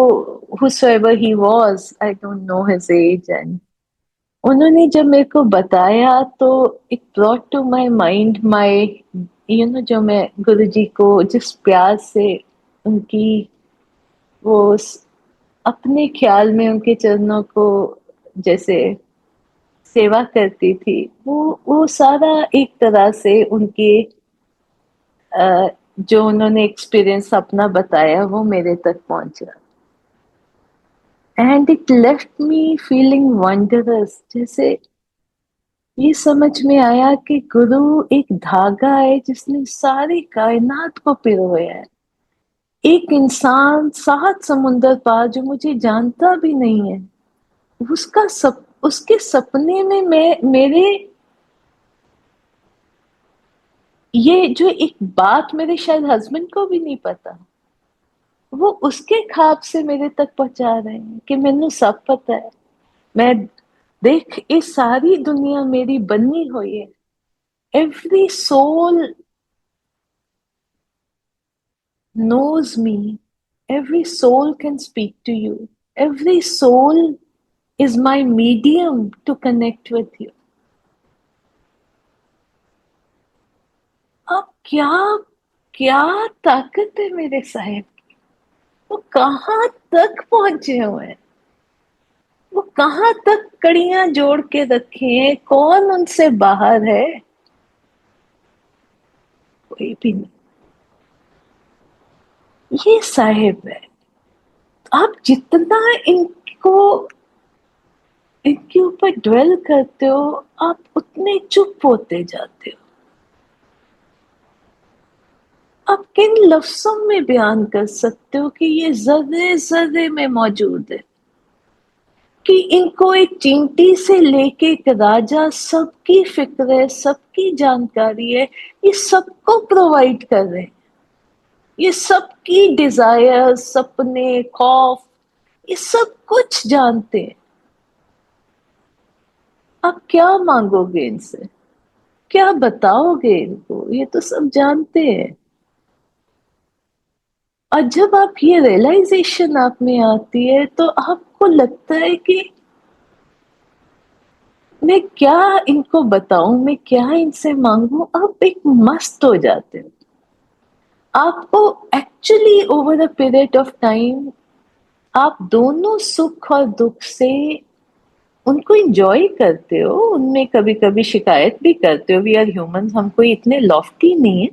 whosoever he was, I don't know his age, and उन्होंने जब मेरे को बताया तो it brought to my mind my जो मैं गुरुजी को जिस प्यार से उनकी वो अपने ख्याल में उनके चरणों को जैसे सेवा करती थी, वो सारा एक तरह से उनके जो उन्होंने एक्सपीरियंस अपना बताया वो मेरे तक पहुंचा and it left me feeling wondrous. जैसे ये समझ में आया कि गुरु एक धागा है जिसने सारी कायनात को पिरोया है। एक इंसान 7 समुंदर पार जो मुझे जानता भी नहीं है, उसके सपने में मैं मेरे ये जो एक बात मेरे शायद हस्बैंड को भी नहीं पता, वो उसके ख्वाब से मेरे तक पहुंचा रहे हैं कि मैनू सब पता है। मैं देख ये सारी दुनिया मेरी बनी हुई है। Every soul knows me. Every soul can speak to you. Every soul is my medium to connect with you. अब क्या क्या ताकत है मेरे साहेब की, वो कहाँ तक पहुंचे हुए हैं, वो कहाँ तक कड़ियां जोड़ के रखे हैं, कौन उनसे बाहर है। कोई भी नहीं। ये साहिब है। आप जितना इनको इनके ऊपर ड्वेल करते हो, आप उतने चुप होते जाते हो। आप किन लफ्जों में बयान कर सकते हो कि ये जर्रे जर्रे में मौजूद है, कि इनको एक चींटी से लेके एक राजा सबकी फिक्र है, सबकी जानकारी है, ये सबको प्रोवाइड कर रहे हैं, ये सबकी डिजायर, सपने, खौफ, ये सब कुछ जानते हैं। आप क्या मांगोगे इनसे, क्या बताओगे इनको, ये तो सब जानते हैं। और जब आप ये रियलाइजेशन आप में आती है तो आपको लगता है कि मैं क्या इनको बताऊं, मैं क्या इनसे मांगू। आप एक मस्त हो जाते हो। आपको actually over a period of time आप दोनों सुख और दुख से उनको इंजॉय करते हो, उनमें कभी कभी शिकायत भी करते हो। वी आर ह्यूमन, हम कोई इतने लॉफ्टी नहीं है,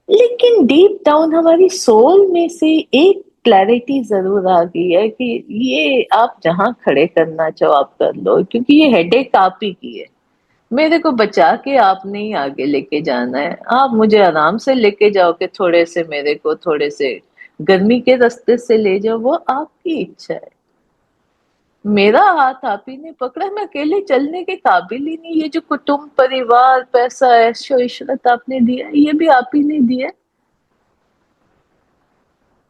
लेकिन डीप डाउन हमारी सोल में से एक क्लैरिटी जरूर आ गई है कि ये आप जहां खड़े करना चाहो आप कर लो, क्योंकि ये हेडेक आप ही की है। मेरे को बचा के आपने ही आगे लेके जाना है। आप मुझे आराम से लेके जाओ कि थोड़े से मेरे को थोड़े से गर्मी के रास्ते से ले जाओ, वो आपकी इच्छा है। मेरा हाथ आप ही ने पकड़ा, मैं अकेले चलने के काबिल ही नहीं। ये जो कुटुंब, परिवार, पैसा, ऐशो इशरत आपने दिया, ये भी आप ही ने दिया।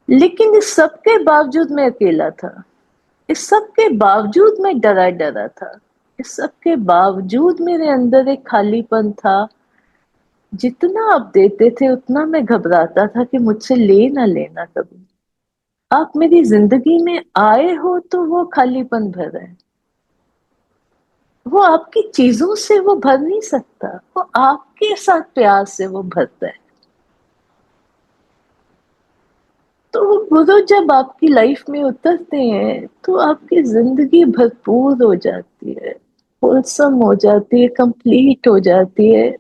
लेकिन इस सब के बावजूद मैं अकेला था, इस सब के बावजूद मैं डरा डरा था, इस सब के बावजूद मेरे अंदर एक खालीपन था। जितना आप देते थे उतना मैं घबराता था कि मुझसे ले ना लेना कभी। आप मेरी जिंदगी में आए हो तो वो खालीपन भरा है, वो आपकी चीजों से वो भर नहीं सकता, वो आपके साथ प्यार से वो भरता है। तो वो गुरु जब आपकी लाइफ में उतरते हैं तो आपकी जिंदगी भरपूर हो जाती है, होलसम हो जाती है, कंप्लीट हो जाती है।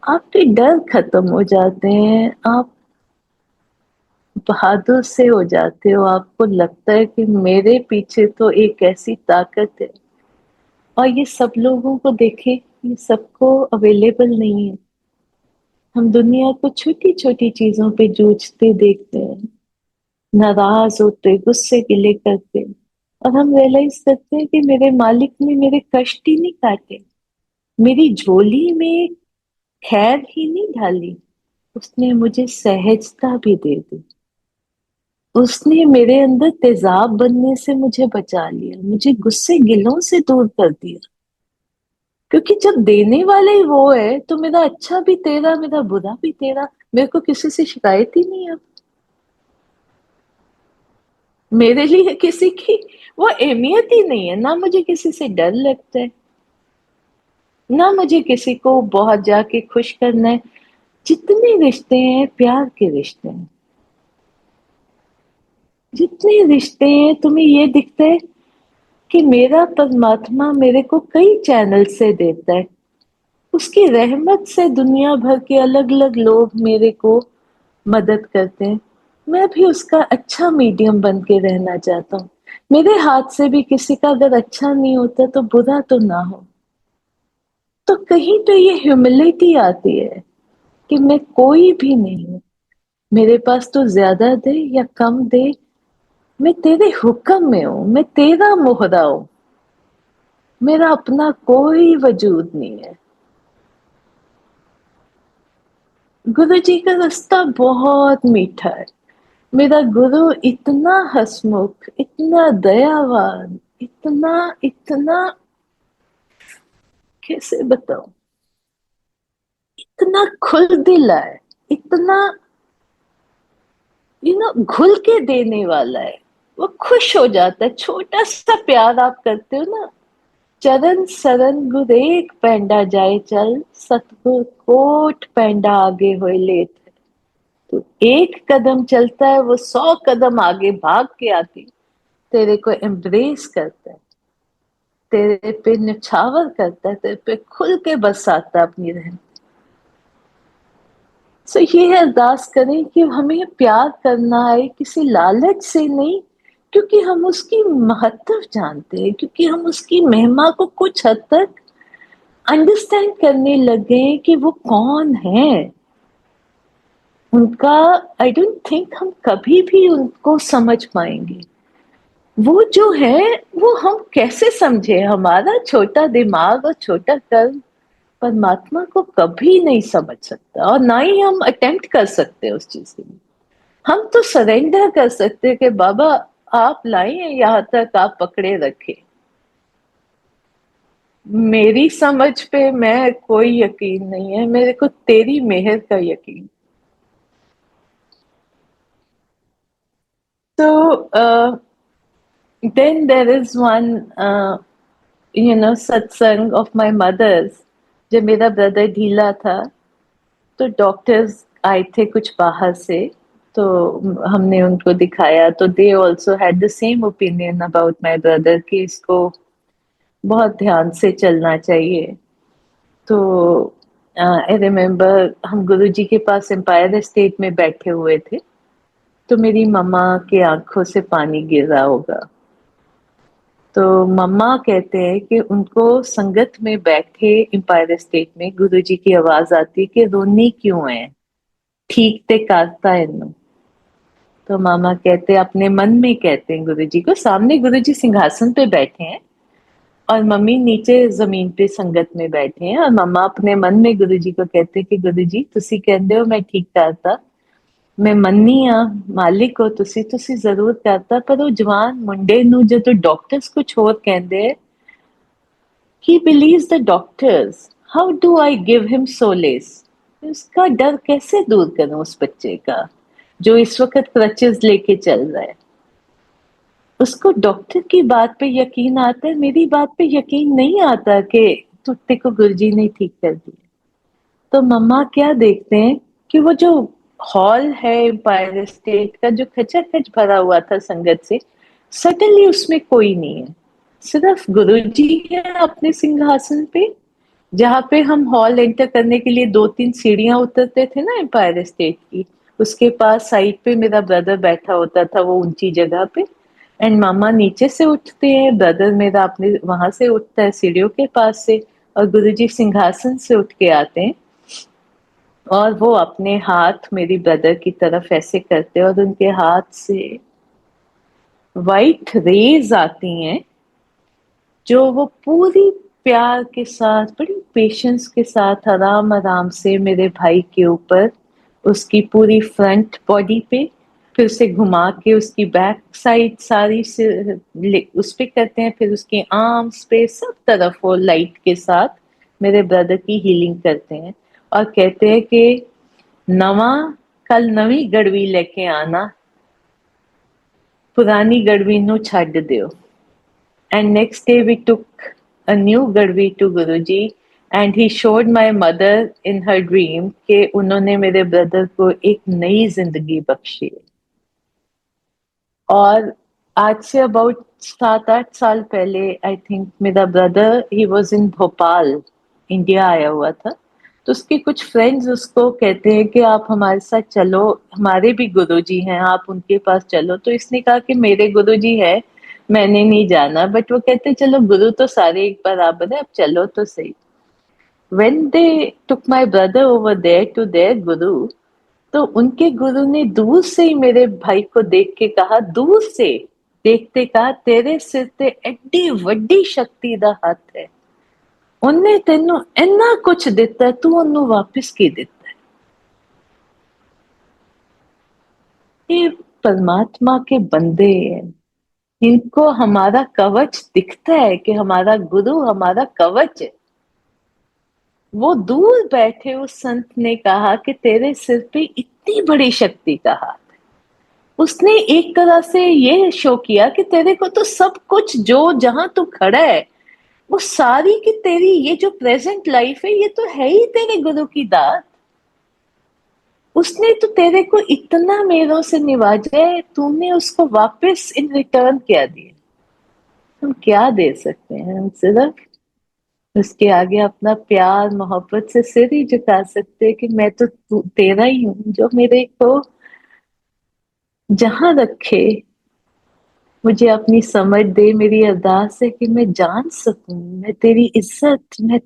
आपके डर खत्म हो जाते हैं, आप बहादुर से हो जाते हो। आपको लगता है कि मेरे पीछे तो एक ऐसी ताकत है, और ये सब लोगों को देखे, ये सबको अवेलेबल नहीं है। हम दुनिया को छोटी छोटी चीजों पे जूझते देखते हैं, नाराज होते, गुस्से गिले करते, और हम रियलाइज करते हैं कि मेरे मालिक ने मेरे कष्ट ही नहीं काटे, मेरी झोली में खैर ही नहीं ढाली, उसने मुझे सहजता भी दे दी। उसने मेरे अंदर तेजाब बनने से मुझे बचा लिया, मुझे गुस्से गिलों से दूर कर दिया। क्योंकि जब देने वाला ही वो है तो मेरा अच्छा भी तेरा, मेरा बुरा भी तेरा। मेरे को किसी से शिकायत ही नहीं है। मेरे लिए किसी की वो अहमियत ही नहीं है, ना मुझे किसी से डर लगता है, ना मुझे किसी को बहुत जाके खुश करना है। जितने रिश्ते हैं प्यार के रिश्ते हैं, जितने रिश्ते हैं तुम्हें ये दिखता है कि मेरा परमात्मा मेरे को कई चैनल से देता है, उसकी रहमत से दुनिया भर के अलग अलग लोग मेरे को मदद करते हैं। मैं भी उसका अच्छा मीडियम बन के रहना चाहता हूँ। मेरे हाथ से भी किसी का अगर अच्छा नहीं होता तो बुरा तो ना हो। तो कहीं तो ये ह्यूमिलिटी आती है कि मैं कोई भी नहीं हूं, मेरे पास तो ज्यादा दे या कम दे, मैं तेरे हुक्म में हूं, मैं तेरा मोहरा हूं, मेरा अपना कोई वजूद नहीं है। गुरु जी का रास्ता बहुत मीठा है। मेरा गुरु इतना हंसमुख, इतना दयावान, इतना इतना कैसे बताऊं, इतना खुल दिला है, इतना घुल के देने वाला है। वो खुश हो जाता है, छोटा सा प्यार आप करते हो ना, चरण सरन गुर एक पैंडा जाए चल, सतगुर कोट पैंडा आगे होए लेत। तो एक कदम चलता है, वो 100 कदम आगे भाग के आके तेरे को एम्ब्रेस करता है, तेरे पे निछावर करता है, तेरे पे खुल के बरसाता है अपनी रहमत। सो ये अरदास करें कि हमें प्यार करना है किसी लालच से नहीं, क्योंकि हम उसकी महत्व जानते हैं, क्योंकि हम उसकी महिमा को कुछ हद तक अंडरस्टैंड करने लगे कि वो कौन है। उनका आई डोंट थिंक हम कभी भी उनको समझ पाएंगे। वो जो है वो हम कैसे समझे, हमारा छोटा दिमाग और छोटा कर्म परमात्मा को कभी नहीं समझ सकता, और ना ही हम अटेम्प्ट कर सकते उस चीज के लिए। हम तो सरेंडर कर सकते हैं कि बाबा आप लाए हैं यहाँ तक, आप पकड़े रखे, मेरी समझ पे मैं कोई यकीन नहीं है, मेरे को तेरी मेहर का यकीन। तो then there is one सत्संग ऑफ माय मदर्स। जब मेरा ब्रदर ढीला था तो डॉक्टर्स आए थे कुछ बाहर से, तो हमने उनको दिखाया, तो they also had the same opinion about my brother कि इसको बहुत ध्यान से चलना चाहिए। तो आई रिमेम्बर हम गुरुजी के पास एम्पायर स्टेट में बैठे हुए थे, तो मेरी मम्मा की आंखों से पानी गिर रहा होगा। तो मम्मा कहते हैं कि उनको संगत में बैठे एम्पायर स्टेट में गुरुजी की आवाज आती है कि रोनी क्यों है, ठीक ते करता है इन्नु। तो मामा कहते अपने मन में कहते हैं गुरुजी को, सामने गुरुजी सिंहासन पे बैठे हैं और मम्मी नीचे जमीन पे संगत में बैठे हैं, और मम्मा अपने मन में गुरुजी को कहते हैं कि गुरुजी तुसी कहंदे हो मैं ठीक करता, मैं ਮੰਨੀ ਆ ਮਾਲਿਕ ਹੋ ਤੁਸੀਂ ਜ਼ਰੂਰ ਕਰਤਾ, ਪਰ ਉਹ ਜਵਾਨ ਮੁੰਡੇ ਨੂੰ ਜਦੋਂ ਡਾਕਟਰਸ ਕੁਝ ਹੋਰ ਕਹਿੰਦੇ, he believes the doctors, how do I give him solace? उसका डर कैसे दूर करूं उस बच्चे का जो इस वक्त क्रचेस लेके चल रहा है। उसको डॉक्टर की बात पे यकीन आता है, मेरी बात पे यकीन नहीं आता कि तुत्ते को गुरुजी ने ठीक कर दिया। तो मम्मा क्या देखते हैं कि वो जो हॉल है एम्पायर स्टेट का जो खचाखच भरा हुआ था संगत से, सडनली उसमें कोई नहीं है, सिर्फ गुरुजी है अपने सिंहासन पे। जहाँ पे हम हॉल एंटर करने के लिए दो तीन सीढ़ियां उतरते थे ना एम्पायर स्टेट की, उसके पास साइड पे मेरा ब्रदर बैठा होता था वो ऊंची जगह पे, एंड मामा नीचे से उठते हैं, ब्रदर मेरा अपने वहां से उठता है सीढ़ियों के पास से, और गुरुजी सिंहासन से उठ के आते हैं, और वो अपने हाथ मेरी ब्रदर की तरफ ऐसे करते हैं और उनके हाथ से वाइट रेज आती हैं, जो वो पूरी प्यार के साथ बड़ी पेशेंस के साथ आराम आराम से मेरे भाई के ऊपर, उसकी पूरी फ्रंट बॉडी पे, फिर उसे घुमा के उसकी बैक साइड सारी से उस पे करते हैं, फिर उसके आर्म्स पे सब तरफ वो लाइट के साथ मेरे ब्रदर की हीलिंग करते हैं, और कहते हैं कि नवा कल नवी गड़वी लेके आना, पुरानी गड़वी नु छड्ड दियो। And next day we took a new Garvi to Guruji, and he showed my mother in her dream कि उन्होंने मेरे ब्रदर को एक नई जिंदगी बख्शी है। और आज से अबाउट 7-8 साल पहले आई थिंक मेरा brother he was in Bhopal, India आया हुआ था, तो उसके कुछ फ्रेंड्स उसको कहते हैं कि आप हमारे साथ चलो, हमारे भी गुरुजी हैं, आप उनके पास चलो। तो इसने कहा कि मेरे गुरुजी है, मैंने नहीं जाना, बट वो कहते चलो गुरु तो सारे एक बराबर है, अब चलो तो सही। when they took my brother over there to their guru, तो उनके गुरु ने दूर से ही मेरे भाई को देख के कहा, दूर से देखते कहा, तेरे सिर ते एड्डी वड्डी शक्ति दा हथ है, ਉਹਨੇ ਤੈਨੂੰ ਇੰਨਾ ਕੁਛ ਦਿੱਤਾ, ਤੂੰ ਉਹਨੂੰ वापस की ਦਿੱਤਾ है। ये परमात्मा के बंदे हैं, इनको हमारा कवच दिखता है कि हमारा गुरु हमारा कवच है। वो दूर बैठे उस संत ने कहा कि तेरे सिर पे इतनी बड़ी शक्ति का हाथ, उसने एक तरह से ये शो किया कि तेरे को तो सब कुछ, जो जहां तू खड़ा है वो सारी की तेरी ये जो प्रेजेंट लाइफ है ये तो है ही तेरे गुरु की दात। उसने तो तेरे को इतना मेरों से निवाजा है, तूने उसको वापस इन रिटर्न क्या दिया। हम क्या दे सकते हैं, हम सिर्फ उसके आगे अपना प्यार मोहब्बत से सिर ही झुका सकते हैं कि मैं तो तेरा ही हूँ, जो मेरे को जहां रखे, मुझे अपनी समझ दे। मेरी अरदास है कि मैं जान सकूं, मैं तेरी इज्जत, मैं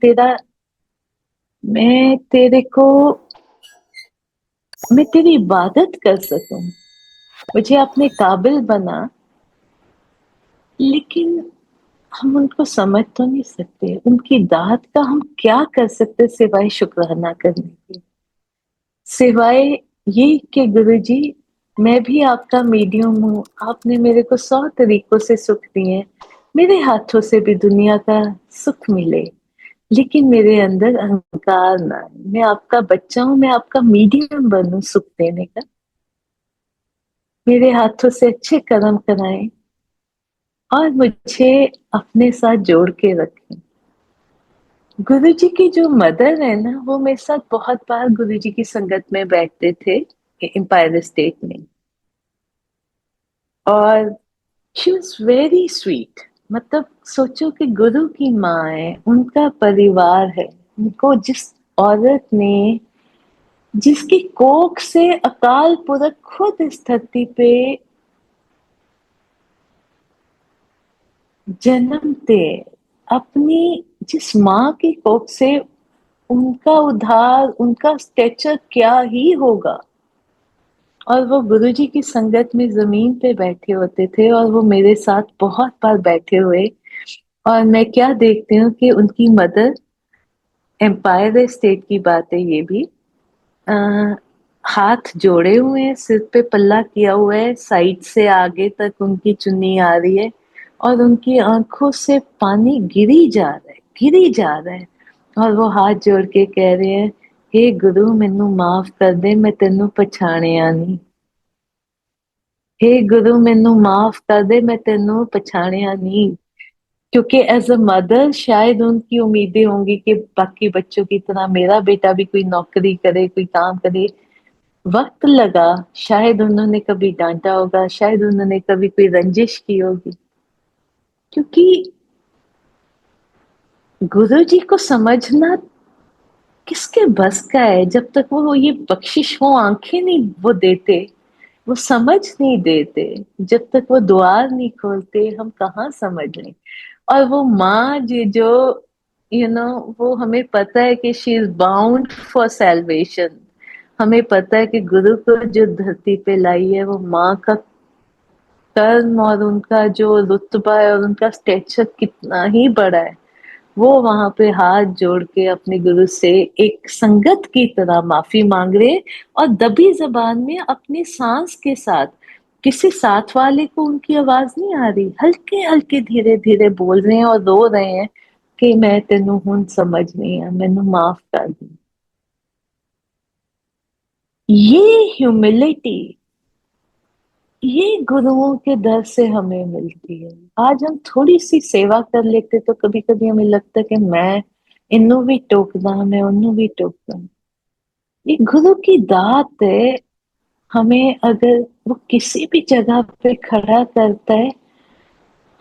तेरे को, मैं तेरी इबादत कर सकूं। मुझे अपने काबिल बना, लेकिन हम उनको समझ तो नहीं सकते। उनकी दात का हम क्या कर सकते सिवाय शुक्राना करने के, सिवाय ये कि गुरुजी, मैं भी आपका मीडियम हूँ। आपने मेरे को 100 तरीकों से सुख दिए, मेरे हाथों से भी दुनिया का सुख मिले, लेकिन मेरे अंदर अहंकार ना आए। मैं आपका बच्चा हूं, मैं आपका मीडियम बनूं सुख देने का। मेरे हाथों से अच्छे कर्म कराएं और मुझे अपने साथ जोड़ के रखें। गुरु जी की जो मदर है ना, वो मेरे साथ बहुत बार गुरु जी की संगत में बैठते थे एम्पायर स्टेट में, और शी वॉज वेरी स्वीट। मतलब सोचो कि गुरु की माँ है, उनका परिवार है, उनको जिस औरत ने, जिसकी कोख से अकाल पुरख खुद इस धरती पे जन्मते, अपनी जिस माँ की कोख से, उनका उद्धार, उनका स्टेचर क्या ही होगा। और वो गुरुजी की संगत में जमीन पे बैठे होते थे, और वो मेरे साथ बहुत बार बैठे हुए। और मैं क्या देखती हूँ कि उनकी मदर, एम्पायर स्टेट की बात है ये भी, आ, हाथ जोड़े हुए हैं, सिर पे पल्ला किया हुआ है, साइड से आगे तक उनकी चुन्नी आ रही है, और उनकी आंखों से पानी गिरी जा रहा है, गिरी जा रहा है। और वो हाथ जोड़ के कह रहे हैं, हे गुरु मैनू माफ कर दे, मैं तेनू पछाणिया नहीं। हे गुरु मैनू माफ कर दे, मैं तेनू पछाणिया नहीं। क्योंकि एज अ मदर शायद उनकी उम्मीदें होंगी कि बाकी बच्चों की तरह मेरा बेटा भी कोई नौकरी करे, कोई काम करे। वक्त लगा, शायद उन्होंने कभी डांटा होगा, शायद उन्होंने कभी कोई रंजिश की होगी, क्योंकि गुरु जी को समझना किसके बस का है। जब तक वो ये बख्शिश हो आंखें नहीं वो देते, वो समझ नहीं देते, जब तक वो द्वार नहीं खोलते, हम कहाँ समझ लें। और वो माँ जी जो, वो हमें पता है कि she is bound for salvation. हमें पता है कि गुरु को जो धरती पे लाई है, वो माँ का कर्म और उनका जो रुतबा है और उनका स्टेचर कितना ही बड़ा है। वो वहां पे हाथ जोड़ के अपने गुरु से एक संगत की तरह माफी मांग रहे, और दबी जबान में अपनी सांस के साथ, किसी साथ वाले को उनकी आवाज नहीं आ रही, हल्के हल्के धीरे धीरे बोल रहे हैं और रो रहे हैं कि मैं तेनू हुन समझ नहीं आ, मैनू माफ कर दी। ये ह्यूमिलिटी, ये गुरुओं के दर से हमें मिलती है। आज हम थोड़ी सी सेवा कर लेते तो कभी कभी हमें लगता है कि मैं इन्नू भी टोकदा, मैं उन्नू भी टोकदा। ये गुरु की दात है। हमें अगर वो किसी भी जगह पे खड़ा करता है,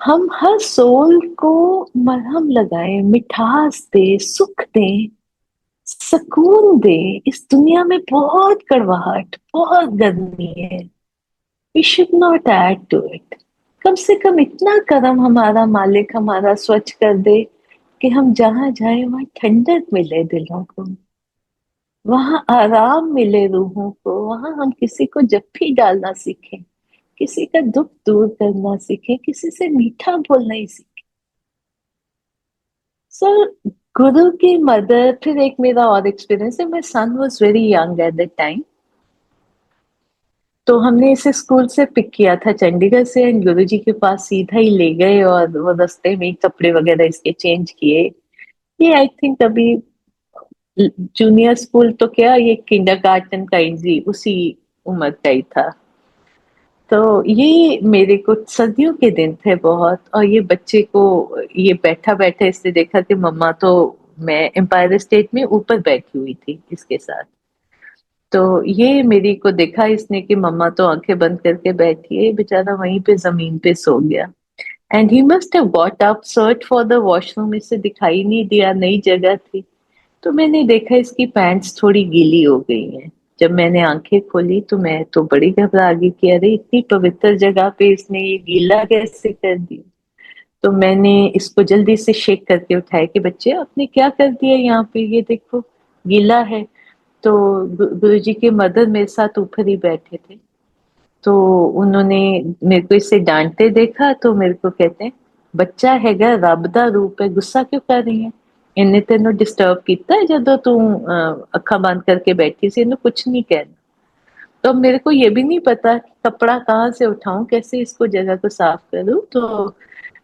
हम हर सोल को मरहम लगाएं, मिठास दे, सुख दे, सुकून दे। इस दुनिया में बहुत कड़वाहट, बहुत गर्मी है। We should not add to it. कम से कम इतना करम हमारा मालिक हमारा स्वच्छ कर दे कि हम जहां जाए वहां ठंडक मिले दिलों को, वहां आराम मिले रूहों को, वहां हम किसी को जप्फी डालना सीखें, किसी का दुख दूर करना सीखें, किसी से मीठा बोलना ही सीखें। सर, गुरु की मदर, फिर एक मेरा और एक्सपीरियंस है। My son was very young at the time, तो हमने इसे स्कूल से पिक किया था चंडीगढ़ से, एंड गुरु जी के पास सीधा ही ले गए, और वो रास्ते में ही कपड़े वगैरह इसके चेंज किए। ये आई थिंक अभी जूनियर स्कूल तो क्या, ये किंडरगार्टन का ही उसी उम्र का ही था। तो ये मेरे को सर्दियों के दिन थे बहुत, और ये बच्चे को, ये बैठा बैठा इसने देखा कि मम्मा तो, मैं एम्पायर स्टेट में ऊपर बैठी हुई थी इसके साथ, तो ये मेरी को देखा इसने कि मम्मा तो आंखें बंद करके बैठी है, बेचारा वहीं पे जमीन पे सो गया। And he must have got up, search for the washroom, इसे दिखाई नहीं दिया, नई जगह थी। तो मैंने देखा इसकी पैंट्स थोड़ी गीली हो गई हैं। जब मैंने आंखें खोली तो मैं तो बड़ी घबरा गई कि अरे इतनी पवित्र जगह पे इसने ये गीला कैसे कर दिया। तो मैंने इसको जल्दी से शेक करके उठाया कि बच्चे आपने क्या कर दिया यहाँ पे, ये देखो गीला है। तो गुरुजी के मदर मेरे साथ ऊपर ही बैठे थे। तो उन्होंने मेरे को इसे डांटते देखा तो मेरे को कहते हैं, बच्चा हैगा रब दा रूप है, गुस्सा क्यों कर रही है, इन्हें तेनों डिस्टर्ब किया है जदों तू अखा बंद करके बैठी सी, इन्हें कुछ नहीं कहना। तो मेरे को ये भी नहीं पता कि कपड़ा कहाँ से उठाऊं, कैसे इसको जगह को साफ करूं। तो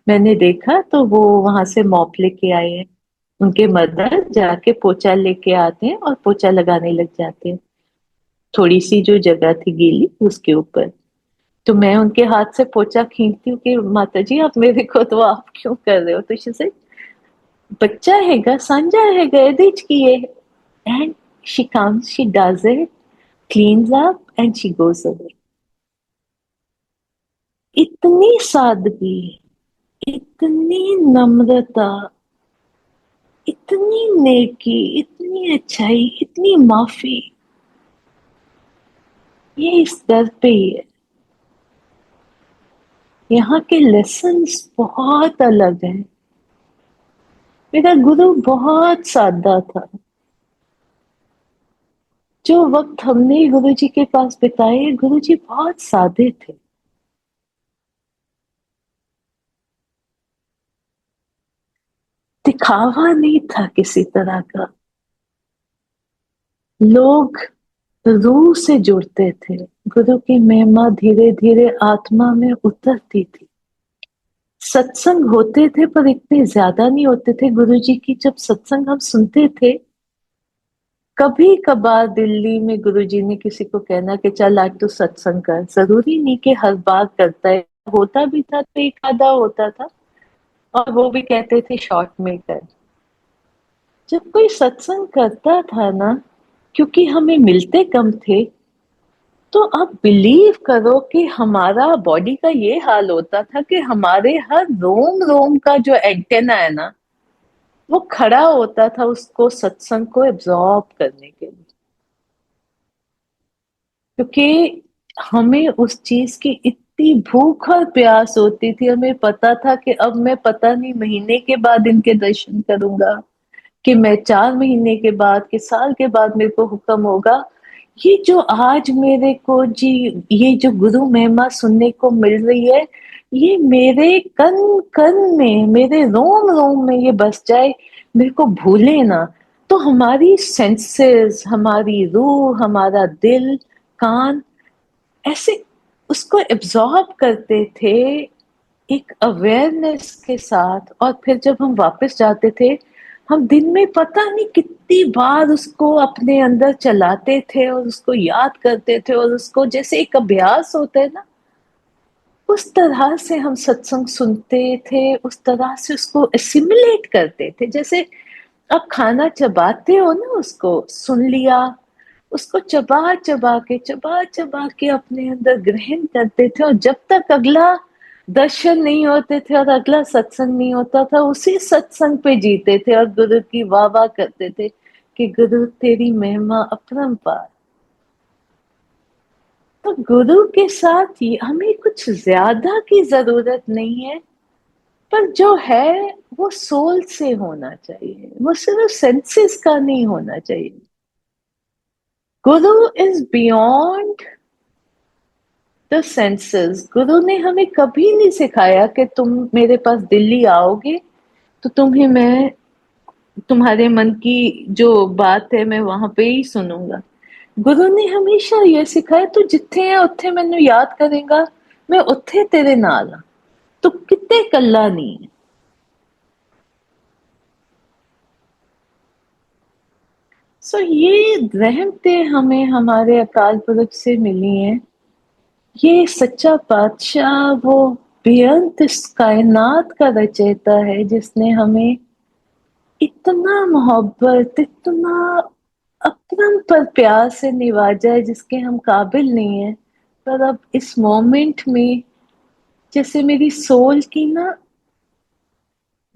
मैंने देखा तो वो वहां से मॉप लेके आए हैं। उनके मदर जाके पोछा लेके आते हैं और पोछा लगाने लग जाते हैं थोड़ी सी जो जगह थी गीली उसके ऊपर। तो मैं उनके हाथ से पोछा खींचती हूँ कि माता जी आप मेरे को तो आप क्यों कर रहे हो। तो she said, बच्चा हैगा सांझा हैगा ਇਹਦੇ ਚ ਕੀ है। And she comes, she does it, cleans up and she goes away. इतनी सादगी, इतनी नम्रता, इतनी नेकी, इतनी अच्छाई, इतनी माफी, ये इस दर पे ही है। यहाँ के लेसन्स बहुत अलग हैं। मेरा गुरु बहुत सादा था। जो वक्त हमने गुरु जी के पास बिताए, गुरु जी बहुत सादे थे। दिखावा नहीं था किसी तरह का। लोग रूह से जुड़ते थे। गुरु की महिमा धीरे धीरे आत्मा में उतरती थी। सत्संग होते थे पर इतने ज्यादा नहीं होते थे। गुरु जी की जब सत्संग हम सुनते थे, कभी कभार दिल्ली में गुरुजी ने किसी को कहना कि चल आज तू सत्संग कर, जरूरी नहीं कि हर बार करता है। होता भी था तो एक आधा होता था, और वो भी कहते थे शॉर्ट में कर। जब कोई सत्संग करता था ना, क्योंकि हमें मिलते कम थे, तो आप बिलीव करो कि हमारा बॉडी का ये हाल होता था कि हमारे हर रोम रोम का जो एंटेना है ना, वो खड़ा होता था उसको सत्संग को एब्जॉर्ब करने के लिए। क्योंकि हमें उस चीज की इतनी भूख और प्यास होती थी। हमें पता था कि अब मैं पता नहीं महीने के बाद इनके दर्शन करूंगा, कि मैं 4 महीने के बाद, कि साल के बाद मेरे को हुक्म होगा। ये जो आज मेरे को जी, ये जो गुरु महिमा सुनने को मिल रही है, ये मेरे कन कन में, मेरे रोम रोम में ये बस जाए, मेरे को भूले ना। तो हमारी सेंसेस, हमारी रूह, हमारा दिल, कान ऐसे उसको एब्जॉर्ब करते थे एक अवेयरनेस के साथ। और फिर जब हम वापस जाते थे, हम दिन में पता नहीं कितनी बार उसको अपने अंदर चलाते थे और उसको याद करते थे, और उसको जैसे एक अभ्यास होता है ना, उस तरह से हम सत्संग सुनते थे, उस तरह से उसको एसिमिलेट करते थे। जैसे आप खाना चबाते हो ना, उसको सुन लिया, उसको चबा चबा के अपने अंदर ग्रहण करते थे। और जब तक अगला दर्शन नहीं होते थे और अगला सत्संग नहीं होता था, उसी सत्संग पे जीते थे और गुरु की वाह वाह करते थे कि गुरु तेरी महिमा अपरंपार। तो गुरु के साथ ही हमें कुछ ज्यादा की जरूरत नहीं है, पर जो है वो सोल से होना चाहिए, वो सिर्फ सेंसेस का नहीं होना चाहिए। गुरु इज बियॉन्ड द सेंसेस। गुरु ने हमें कभी नहीं सिखाया कि तुम मेरे पास दिल्ली आओगे तो तुम्हें मैं, तुम्हारे मन की जो बात है मैं वहां पे ही सुनूंगा। गुरु ने हमेशा ये सिखाया तू जिथे है उत्थे मैनू याद करेगा, मैं उत्थे तेरे नाल हाँ, तू किते कल्ला नहीं है। सो ये रहमतें हमें हमारे अकाल पुरख से मिली हैं। ये सच्चा बादशाह, वो बेअंत इस कायनात का रचयिता है, जिसने हमें इतना मोहब्बत, इतना अपनम पर प्यार से निवाजा है जिसके हम काबिल नहीं है। पर अब इस मोमेंट में जैसे मेरी सोल की ना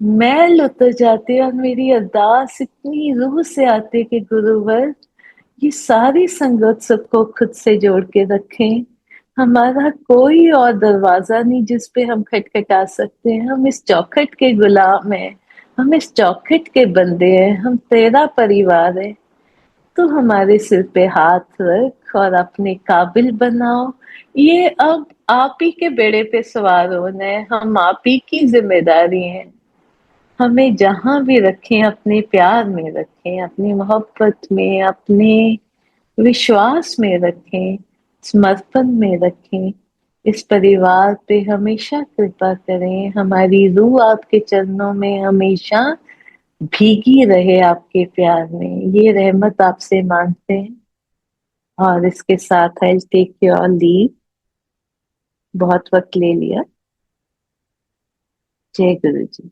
मैल उतर जाती है और मेरी अरदास इतनी रूह से आती है कि गुरुवर ये सारी संगत सबको खुद से जोड़ के रखें। हमारा कोई और दरवाजा नहीं जिस पे हम खटखटा सकते हैं। हम इस चौखट के गुलाम हैं, हम इस चौखट के बंदे हैं, हम तेरा परिवार है। तो हमारे सिर पे हाथ रख और अपने काबिल बनाओ। ये अब आप ही के बेड़े पे सवार होना है, हम आप ही की जिम्मेदारी है। हमें जहां भी रखें अपने प्यार में रखें, अपनी मोहब्बत में, अपने विश्वास में रखें, समर्पण में रखें। इस परिवार पे हमेशा कृपा करें। हमारी रूह आपके चरणों में हमेशा भीगी रहे आपके प्यार में। ये रहमत आपसे मांगते हैं और इसके साथ आई टेक योर लीव। बहुत वक्त ले लिया। जय गुरु जी।